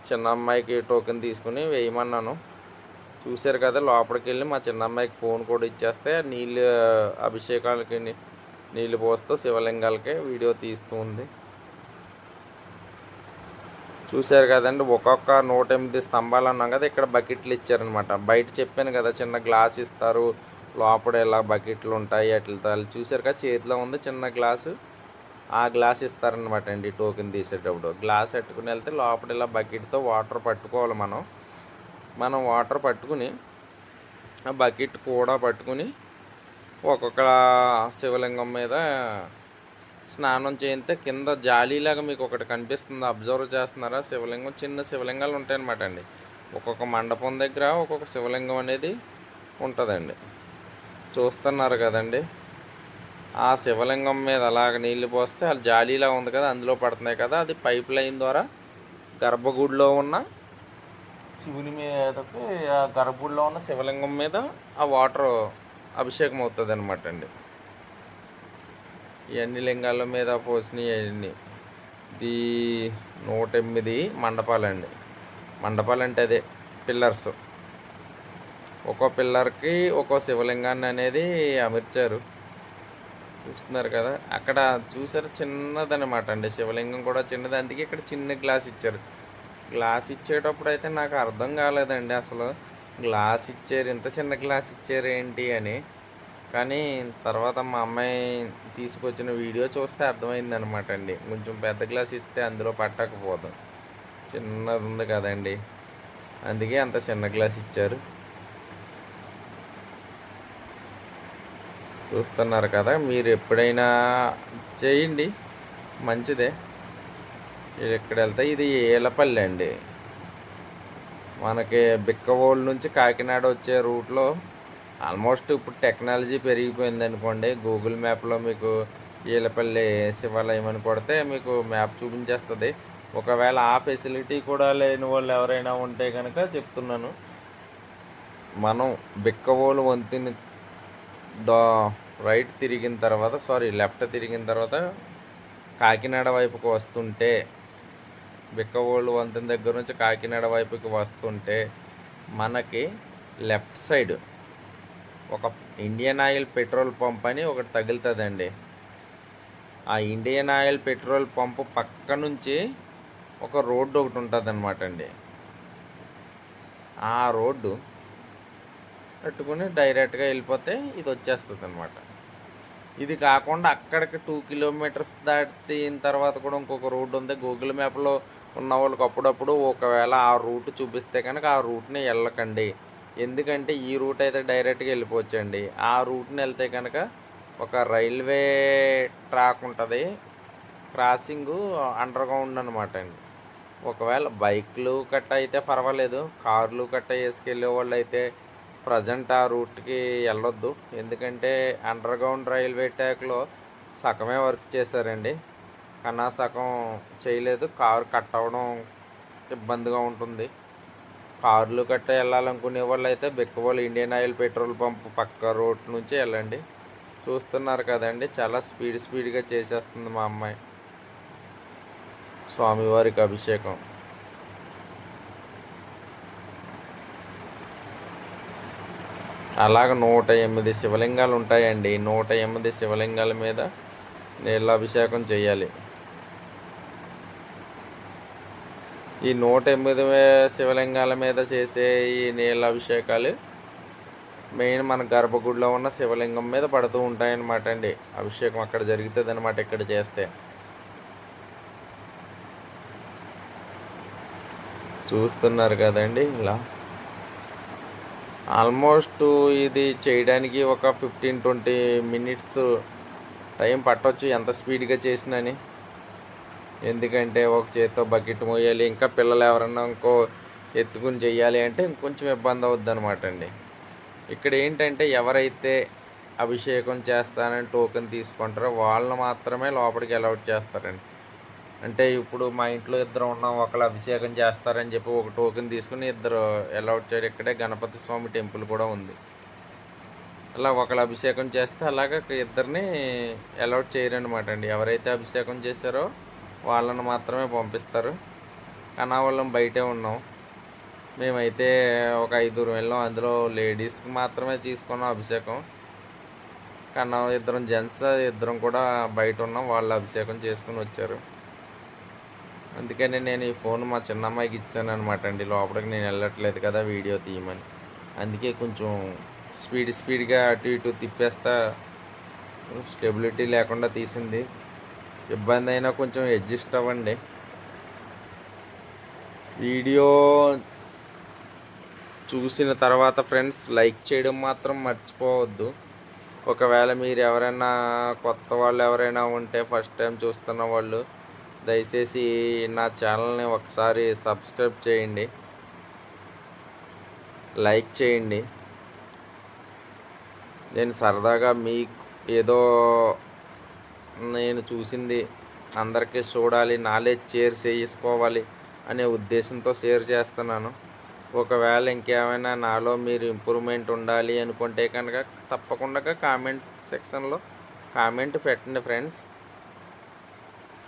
చిన్న అమ్మాయికి టోకెన్ తీసుకుని వేయమన్నాను. చూశారు కదా, లోపలికి వెళ్ళి మా చిన్న అమ్మాయికి ఫోన్ కూడా ఇచ్చేస్తే నీళ్ళు అభిషేకాలకి నీళ్ళు పోస్తూ శివలింగాలకి వీడియో తీస్తూ ఉంది. చూశారు కదండి, ఒక్కొక్క 108 స్తంభాలు అన్నాం కదా, ఇక్కడ బకెట్లు ఇచ్చారనమాట. బయట చెప్పాను కదా చిన్న గ్లాస్ ఇస్తారు, లోపల ఇలా బకెట్లు ఉంటాయి అట్లా. చూశారు కదా చేతిలో ఉంది చిన్న గ్లాసు, ఆ గ్లాస్ ఇస్తారనమాట అండి. టోకెన్ తీసేటప్పుడు గ్లాస్ పెట్టుకుని వెళ్తే లోపల ఇలా బకెట్తో వాటర్ పట్టుకోవాలి. మనం వాటర్ పట్టుకుని ఆ బకెట్ కూడా పట్టుకుని ఒక్కొక్క శివలింగం మీద స్నానం చేయితే కింద జాలీలాగా మీకు ఒకటి కనిపిస్తుంది, అబ్జర్వ్ చేస్తున్నారా? శివలింగం, చిన్న శివలింగాలు ఉంటాయన్నమాట అండి. ఒక్కొక్క మండపం దగ్గర ఒక్కొక్క శివలింగం అనేది ఉంటుందండి. చూస్తున్నారు కదండి. ఆ శివలింగం మీద అలాగ నీళ్లు పోస్తే అది జాలీలా ఉంది కదా, అందులో పడుతున్నాయి కదా, అది పైప్ లైన్ ద్వారా గర్భగుడిలో ఉన్న శివుని మీదకి, ఆ గర్భగుడిలో ఉన్న శివలింగం మీద ఆ వాటర్ అభిషేకం అవుతుంది అనమాట అండి. ఇవన్నీ లింగాల మీద పోసినవి అవన్నీ. ఇది 108 మండపాలండి. మండపాలు అంటే అదే పిల్లర్స్. ఒక్కో పిల్లర్కి ఒక్కో శివలింగాన్ని అనేది అమర్చారు. చూస్తున్నారు కదా, అక్కడ చూసారు చిన్నదనమాట అండి, శివలింగం కూడా చిన్నది. అందుకే ఇక్కడ చిన్న గ్లాస్ ఇచ్చారు. గ్లాస్ ఇచ్చేటప్పుడు అయితే నాకు అర్థం కాలేదండి అసలు, గ్లాస్ ఇచ్చారు, ఇంత చిన్న గ్లాస్ ఇచ్చారు ఏంటి అని. కానీ తర్వాత మా అమ్మాయి తీసుకొచ్చిన వీడియో చూస్తే అర్థమైంది అనమాట అండి. కొంచెం పెద్ద గ్లాస్ ఇస్తే అందులో పట్టకపోదు, చిన్నది ఉంది కదండి, అందుకే అంత చిన్న గ్లాస్ ఇచ్చారు. చూస్తున్నారు కదా, మీరు ఎప్పుడైనా చేయండి, మంచిదే. ఇక్కడ వెళ్తే ఇది ఏలపల్లి అండి. మనకి బిక్కవోలు నుంచి కాకినాడ వచ్చే రూట్లో ఆల్మోస్ట్ ఇప్పుడు టెక్నాలజీ పెరిగిపోయింది అనుకోండి. గూగుల్ మ్యాప్లో మీకు ఏలపల్లి శివాలయం అని కొడితే మీకు మ్యాప్ చూపించేస్తుంది. ఒకవేళ ఆ ఫెసిలిటీ కూడా లేని వాళ్ళు ఎవరైనా ఉంటే కనుక చెప్తున్నాను, మనం బిక్కవోలు వంతిని రైట్ తిరిగిన తర్వాత, లెఫ్ట్ తిరిగిన తర్వాత కాకినాడ వైపుకి వస్తుంటే, బిక్కవోలు వంతెన దగ్గర నుంచి కాకినాడ వైపుకి వస్తుంటే మనకి లెఫ్ట్ సైడ్ ఒక ఇండియన్ ఆయిల్ పెట్రోల్ పంప్ అని ఒకటి తగులుతుందండి. ఆ ఇండియన్ ఆయిల్ పెట్రోల్ పంపు పక్క నుంచి ఒక రోడ్డు ఒకటి ఉంటుంది అనమాట అండి. ఆ రోడ్డు పెట్టుకుని డైరెక్ట్గా వెళ్ళిపోతే ఇది వచ్చేస్తుంది అనమాట. ఇది కాకుండా అక్కడికి 2 కిలోమీటర్స్ దాటిన తర్వాత కూడా ఇంకొక రోడ్డు ఉంది. గూగుల్ మ్యాప్లో ఉన్న వాళ్ళకి అప్పుడప్పుడు ఒకవేళ ఆ రూట్ చూపిస్తే కనుక ఆ రూట్ని వెళ్ళకండి. ఎందుకంటే ఈ రూట్ అయితే డైరెక్ట్గా వెళ్ళిపోవచ్చండి. ఆ రూట్ని వెళ్తే కనుక ఒక రైల్వే ట్రాక్ ఉంటుంది, క్రాసింగు అండర్గ్రౌండ్ అనమాట అండి. ఒకవేళ బైక్లు కట్ట అయితే పర్వాలేదు, కార్లు కట్ట వేసుకెళ్ళే వాళ్ళు అయితే ప్రజెంట్ ఆ రూట్కి వెళ్ళొద్దు. ఎందుకంటే అండర్గ్రౌండ్ రైల్వే ట్రాక్లో సగమే వర్క్ చేశారండి, కన్నా సగం చేయలేదు. కారు కట్ అవ్వడం ఇబ్బందిగా ఉంటుంది. కార్లు కట్ట వెళ్ళాలనుకునే వాళ్ళు అయితే Bikkavolu Indian oil petrol pump పక్క రోడ్ నుంచి వెళ్ళండి. చూస్తున్నారు కదండి, చాలా స్పీడ్గా చేసేస్తుంది మా అమ్మాయి స్వామివారికి అభిషేకం. అలాగ 108 శివలింగాలు ఉంటాయండి. 108 శివలింగాల మీద నీళ్ళ అభిషేకం చేయాలి. ఈ 108 శివలింగాల మీద చేసే ఈ నీళ్ళ అభిషేకాలు మెయిన్ మన గర్భగుడిలో ఉన్న శివలింగం మీద పడుతూ ఉంటాయన్నమాట అండి. అభిషేకం అక్కడ జరుగుతుంది అనమాట, ఇక్కడ చేస్తే. చూస్తున్నారు కదండి, ఇలా ఆల్మోస్ట్ ఇది చేయడానికి ఒక 15-20 మినిట్స్ టైం పట్టవచ్చు, ఎంత స్పీడ్గా చేసినని. ఎందుకంటే ఒక చేత్తో బకెట్ మోయాలి, ఇంకా పిల్లలు ఎవరన్నా ఇంకో ఎత్తుకుని చెయ్యాలి అంటే ఇంకొంచెం ఇబ్బంది అవుద్ది అనమాట అండి. ఇక్కడ ఏంటంటే ఎవరైతే అభిషేకం చేస్తానని టోకెన్ తీసుకుంటారో వాళ్ళని మాత్రమే లోపలికి అలౌట్ చేస్తారండి. అంటే ఇప్పుడు మా ఇంట్లో ఇద్దరు ఉన్నాం, ఒకళ్ళు అభిషేకం చేస్తారని చెప్పి ఒక టోకెన్ తీసుకుని ఇద్దరు అలౌట్ చేయడం. ఇక్కడే గణపతి స్వామి టెంపుల్ కూడా ఉంది. అలా ఒకళ్ళు అభిషేకం చేస్తే అలాగ ఇద్దరిని అలౌట్ చేయరనమాట అండి. ఎవరైతే అభిషేకం చేశారో వాళ్ళని మాత్రమే పంపిస్తారు. కనావళ్ళం బయటే ఉన్నాం, మేమైతే ఒక 5 వెళ్ళాం. అందులో లేడీస్కి మాత్రమే తీసుకున్నాం అభిషేకం. కన్నా ఇద్దరం జెంట్స్, ఇద్దరం కూడా బయట ఉన్నాం, వాళ్ళు అభిషేకం చేసుకుని వచ్చారు. అందుకని నేను ఈ ఫోన్ మా చిన్నమ్మాయికి ఇచ్చాను అనమాట అండి. లోపలికి నేను వెళ్ళట్లేదు కదా వీడియో తీయమని, అందుకే కొంచెం స్పీడ్గా అటు ఇటు తిప్పేస్తా, స్టెబిలిటీ లేకుండా తీసింది. ఇబ్బంది అయినా కొంచెం అడ్జస్ట్ అవ్వండి. వీడియో చూసిన తర్వాత ఫ్రెండ్స్ లైక్ చేయడం మాత్రం మర్చిపోవద్దు. ఒకవేళ మీరు ఎవరైనా కొత్త వాళ్ళు ఎవరైనా ఉంటే ఫస్ట్ టైం చూస్తున్న వాళ్ళు దయచేసి నా ఛానల్ని ఒకసారి సబ్స్క్రైబ్ చేయండి, లైక్ చేయండి. నేను సరదాగా మీకు ఏదో నేను చూసింది అందరికీ చూడాలి, నాలెడ్జ్ షేర్ చేసుకోవాలి అనే ఉద్దేశంతో షేర్ చేస్తున్నాను. ఒకవేళ ఇంకేమైనా నాలో మీరు ఇంప్రూవ్మెంట్ ఉండాలి అనుకుంటే కనుక తప్పకుండా కామెంట్ సెక్షన్లో కామెంట్ పెట్టండి ఫ్రెండ్స్.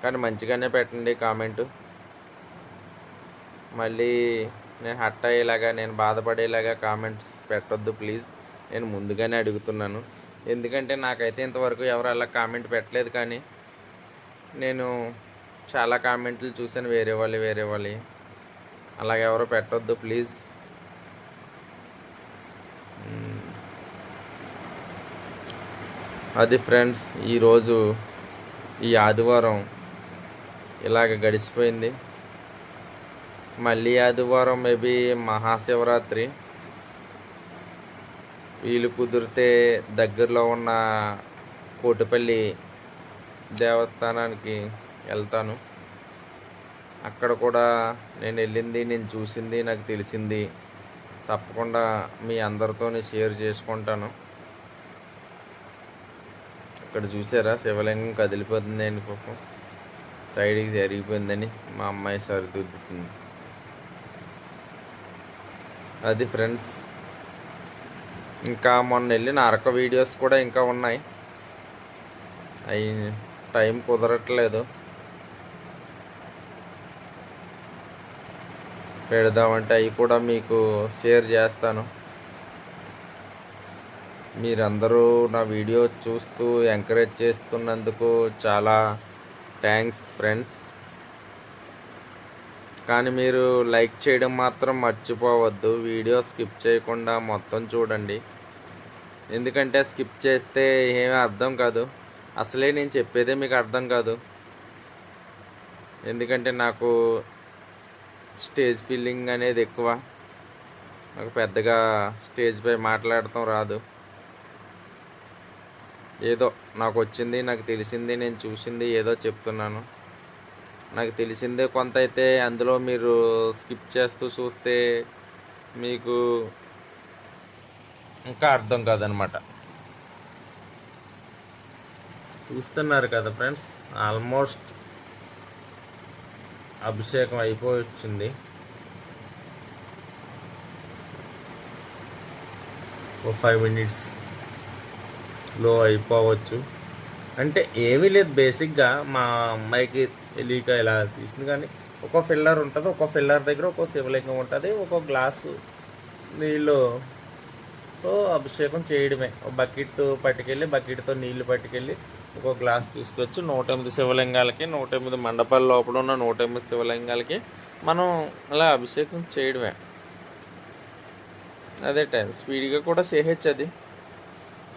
కానీ మంచిగానే పెట్టండి కామెంటు. మళ్ళీ నేను హర్ట్ అయ్యేలాగా, నేను బాధపడేలాగా కామెంట్స్ పెట్టొద్దు ప్లీజ్. నేను ముందుగానే అడుగుతున్నాను. ఎందుకంటే నాకైతే ఇంతవరకు ఎవరు అలా కామెంట్ పెట్టలేదు. కానీ నేను చాలా కామెంట్లు చూశాను వేరే వాళ్ళు అలాగే ఎవరు పెట్టొద్దు ప్లీజ్. అది ఫ్రెండ్స్, ఈరోజు ఈ ఆదివారం ఇలాగ గడిచిపోయింది. మళ్ళీ ఆదివారం మేబీ మహాశివరాత్రి. వీలు కుదిరితే దగ్గరలో ఉన్న కోటిపల్లి దేవస్థానానికి వెళ్తాను. అక్కడ కూడా నేను వెళ్ళింది, నేను చూసింది, నాకు తెలిసింది తప్పకుండా మీ అందరితో షేర్ చేసుకుంటాను. ఇక్కడ చూసారా శివలింగం కదిలిపోతుంది అని పాపం సైడ్కి జరిగిపోయిందని మా అమ్మాయి సరిదిద్దుతుంది. అది ఫ్రెండ్స్. ఇంకా మొన్న వెళ్ళిన అరక వీడియోస్ కూడా ఇంకా ఉన్నాయి, అవి టైం కుదరట్లేదు. పెడదామంటే అవి కూడా మీకు షేర్ చేస్తాను. మీరందరూ నా వీడియో చూస్తూ ఎంకరేజ్ చేస్తున్నందుకు చాలా థ్యాంక్స్ ఫ్రెండ్స్. కానీ మీరు లైక్ చేయడం మాత్రం మర్చిపోవద్దు. వీడియో స్కిప్ చేయకుండా మొత్తం చూడండి. ఎందుకంటే స్కిప్ చేస్తే ఏమీ అర్థం కాదు. అసలే నేను చెప్పేదే మీకు అర్థం కాదు. ఎందుకంటే నాకు స్టేజ్ ఫీలింగ్ అనేది ఎక్కువ. నాకు పెద్దగా స్టేజ్పై మాట్లాడటం రాదు. ఏదో నాకు వచ్చింది, నాకు తెలిసింది, నేను చూసింది ఏదో చెప్తున్నాను. నాకు తెలిసిందే కొంత అయితే అందులో మీరు స్కిప్ చేస్తూ చూస్తే మీకు ఇంకా అర్థం కాదనమాట. చూస్తున్నారు కదా ఫ్రెండ్స్, ఆల్మోస్ట్ అభిషేకం అయిపోయి వచ్చింది. ఓ 5 మినిట్స్లో అయిపోవచ్చు. అంటే ఏమీ లేదు, బేసిక్గా మా అమ్మాయికి తెలియక ఇలా తీసింది. కానీ ఒక్కో ఫిల్లర్ ఉంటుంది, ఒక్కో ఫిల్లర్ దగ్గర ఒక్కో శివలింగం ఉంటుంది. ఒక్కో గ్లాసు నీళ్ళతో అభిషేకం చేయడమే. ఒక బకెట్ పట్టుకెళ్ళి, బకెట్తో నీళ్లు పట్టుకెళ్ళి ఒక్కో గ్లాస్ తీసుకొచ్చి 108 శివలింగాలకి, 108 మండపాల లోపల ఉన్న 108 శివలింగాలకి మనం అలా అభిషేకం చేయడమే. అదే టైం స్పీడ్గా కూడా చేయొచ్చు అది.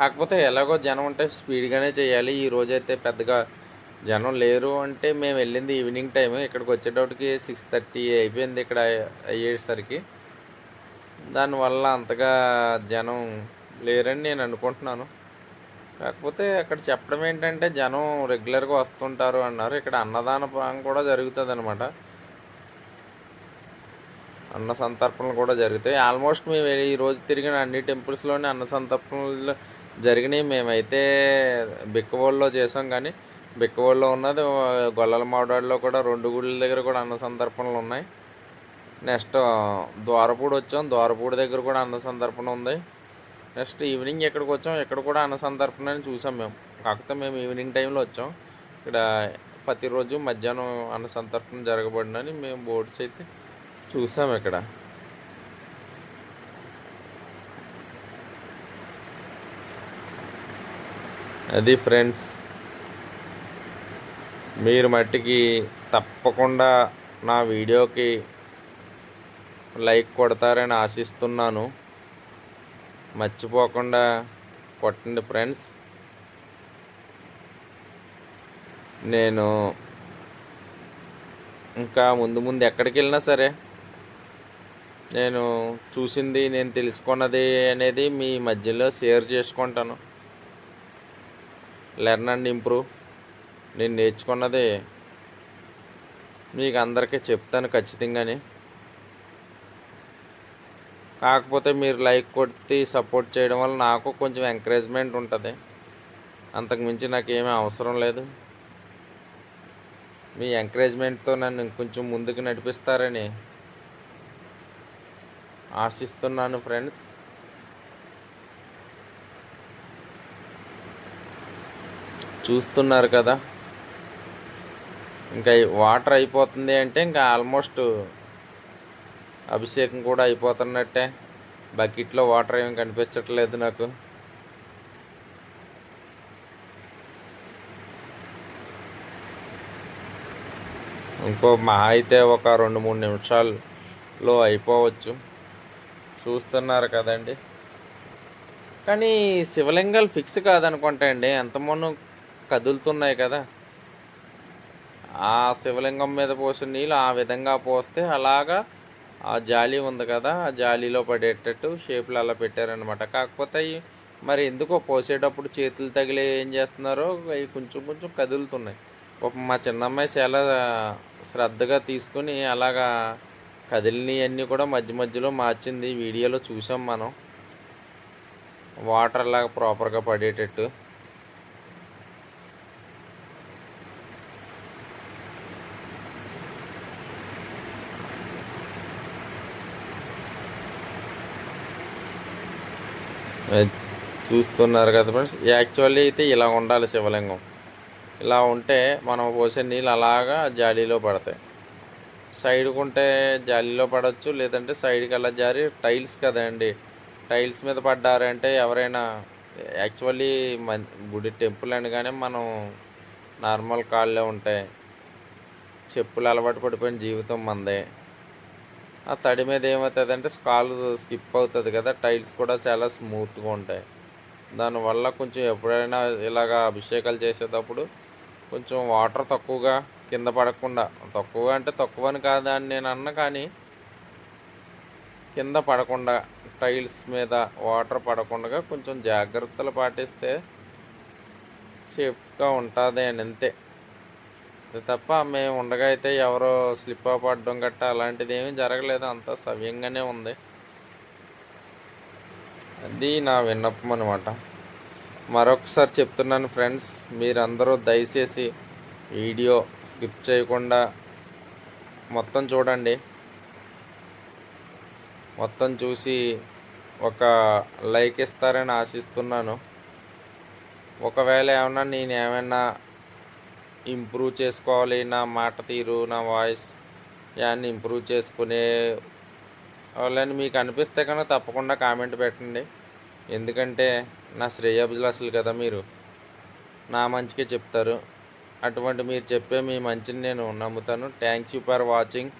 కాకపోతే ఎలాగో జనం ఉంటే స్పీడ్గానే చేయాలి. ఈ రోజైతే పెద్దగా జనం లేరు. అంటే మేము వెళ్ళింది ఈవినింగ్ టైం, ఇక్కడికి వచ్చేటప్పటికి 6:30 అయిపోయింది ఇక్కడ అయ్యేసరికి. దానివల్ల అంతగా జనం లేరని నేను అనుకుంటున్నాను. కాకపోతే అక్కడ చెప్పడం ఏంటంటే జనం రెగ్యులర్గా వస్తుంటారు అన్నారు. ఇక్కడ అన్నదాన కూడా జరుగుతుంది అనమాట. అన్న సంతర్పణలు కూడా జరుగుతాయి. ఆల్మోస్ట్ మేము ఈరోజు తిరిగిన అన్ని టెంపుల్స్లోనే అన్న సంతర్పణలు జరిగినాయి. మేమైతే బిక్కవోల్లో చేసాం. కానీ బిక్కవోల్లో ఉన్నది గొల్లల మావిడాడిలో కూడా 2 గుళ్ళ దగ్గర కూడా అన్న సంతర్పణలు ఉన్నాయి. నెక్స్ట్ ద్వారపూడి వచ్చాం, ద్వారపూడి దగ్గర కూడా అన్న సంతర్పణ ఉంది. నెక్స్ట్ ఈవినింగ్ ఎక్కడికి వచ్చాం, ఇక్కడ కూడా అన్న సంతర్పణ అని చూసాం మేము. కాకపోతే మేము ఈవినింగ్ టైంలో వచ్చాం. ఇక్కడ ప్రతిరోజు మధ్యాహ్నం అన్న సంతర్పణ జరగబడినని మేము బోర్డ్స్ అయితే చూసాం ఇక్కడ. అది ఫ్రెండ్స్, మీరు మట్టికి తప్పకుండా నా వీడియోకి లైక్ కొడతారని ఆశిస్తున్నాను. మర్చిపోకుండా కొట్టండి ఫ్రెండ్స్. నేను ఇంకా ముందు ఎక్కడికి వెళ్ళినా సరే నేను చూసింది, నేను తెలుసుకున్నది అనేది మీ మధ్యలో షేర్ చేసుకుంటాను. Learn and improve. నేను నేర్చుకున్నది మీకు అందరికీ చెప్తాను ఖచ్చితంగాని. కాకపోతే మీరు లైక్ కొట్టి సపోర్ట్ చేయడం వల్ల నాకు కొంచెం ఎంకరేజ్మెంట్ ఉంటుంది. అంతకుమించి నాకేమీ అవసరం లేదు. మీ ఎంకరేజ్మెంట్తో నన్ను కొంచెం ముందుకు నడిపిస్తారని ఆశిస్తున్నాను ఫ్రెండ్స్. చూస్తున్నారు కదా, ఇంకా వాటర్ అయిపోతుంది అంటే ఇంకా ఆల్మోస్ట్ అభిషేకం కూడా అయిపోతున్నట్టే. బకెట్లో వాటర్ ఏమి కనిపించట్లేదు నాకు. ఇంకో మహా అయితే ఒక 2-3 నిమిషాల్లో అయిపోవచ్చు. చూస్తున్నారు కదండి. కానీ శివలింగాలు ఫిక్స్ కాదనుకుంటా అండి, ఎంతమంది కదులుతున్నాయి కదా. ఆ శివలింగం మీద పోసిన నీళ్ళు ఆ విధంగా పోస్తే అలాగా ఆ జాలి ఉంది కదా, ఆ జాలీలో పడేటట్టు షేపులు అలా పెట్టారనమాట. కాకపోతే అవి మరి ఎందుకో పోసేటప్పుడు చేతులు తగిలి ఏం చేస్తున్నారో అవి కొంచెం కొంచెం కదులుతున్నాయి. మా చిన్నమ్మాయి చాలా శ్రద్ధగా తీసుకుని అలాగా కదిలినవన్నీ కూడా మధ్య మధ్యలో మార్చింది. వీడియోలో చూసాం మనం, వాటర్ లాగా ప్రాపర్గా పడేటట్టు. చూస్తున్నారు కదా ఫ్రెండ్స్. యాక్చువల్లీ అయితే ఇలా ఉండాలి శివలింగం. ఇలా ఉంటే మనం పోసే నీళ్ళు అలాగా జాలీలో పడతాయి. సైడ్కు ఉంటే జాలీలో పడవచ్చు, లేదంటే సైడ్కి అలా జారి టైల్స్ కదండి, టైల్స్ మీద పడ్డారంటే ఎవరైనా యాక్చువల్లీ గుడి టెంపుల్ అనగానే మనం నార్మల్ కాళ్ళే ఉంటాయి. చెప్పులు అలవాటు పడిపోయిన జీవితం మందే. ఆ తడి మీద ఏమవుతుందంటే కాలు స్కిప్ అవుతుంది కదా. టైల్స్ కూడా చాలా స్మూత్గా ఉంటాయి. దానివల్ల కొంచెం ఎప్పుడైనా ఇలాగా అభిషేకాలు చేసేటప్పుడు కొంచెం వాటర్ తక్కువగా కింద పడకుండా, తక్కువగా అంటే తక్కువ అని కాదని నేను అన్న, కానీ కింద పడకుండా టైల్స్ మీద వాటర్ పడకుండా కొంచెం జాగ్రత్తలు పాటిస్తే సేఫ్గా ఉంటుంది అని అంతే. తప్ప మేము ఉండగా అయితే ఎవరో స్లిప్ పడడం గట్ట అలాంటిది ఏమీ జరగలేదు. అంతా సవ్యంగానే ఉంది. అది నా విన్నపం అనమాట. మరొకసారి చెప్తున్నాను ఫ్రెండ్స్, మీరందరూ దయచేసి వీడియో స్కిప్ చేయకుండా మొత్తం చూడండి. మొత్తం చూసి ఒక లైక్ ఇస్తారని ఆశిస్తున్నాను. ఒకవేళ నేనేమైనా ఇంప్రూవ్ చేసుకోవాలి, నా మాట తీరు, నా వాయిస్ యాన్ని ఇంప్రూవ్ చేసుకునే వాళ్ళని మీకు అనిపిస్తే కనుక తప్పకుండా కామెంట్ పెట్టండి. ఎందుకంటే నా శ్రేయోభిలాషులు కదా మీరు, నా మంచిగా చెప్తారు. అటువంటి మీరు చెప్పే మీ మంచిని నేను నమ్ముతాను. Thanks you for watching.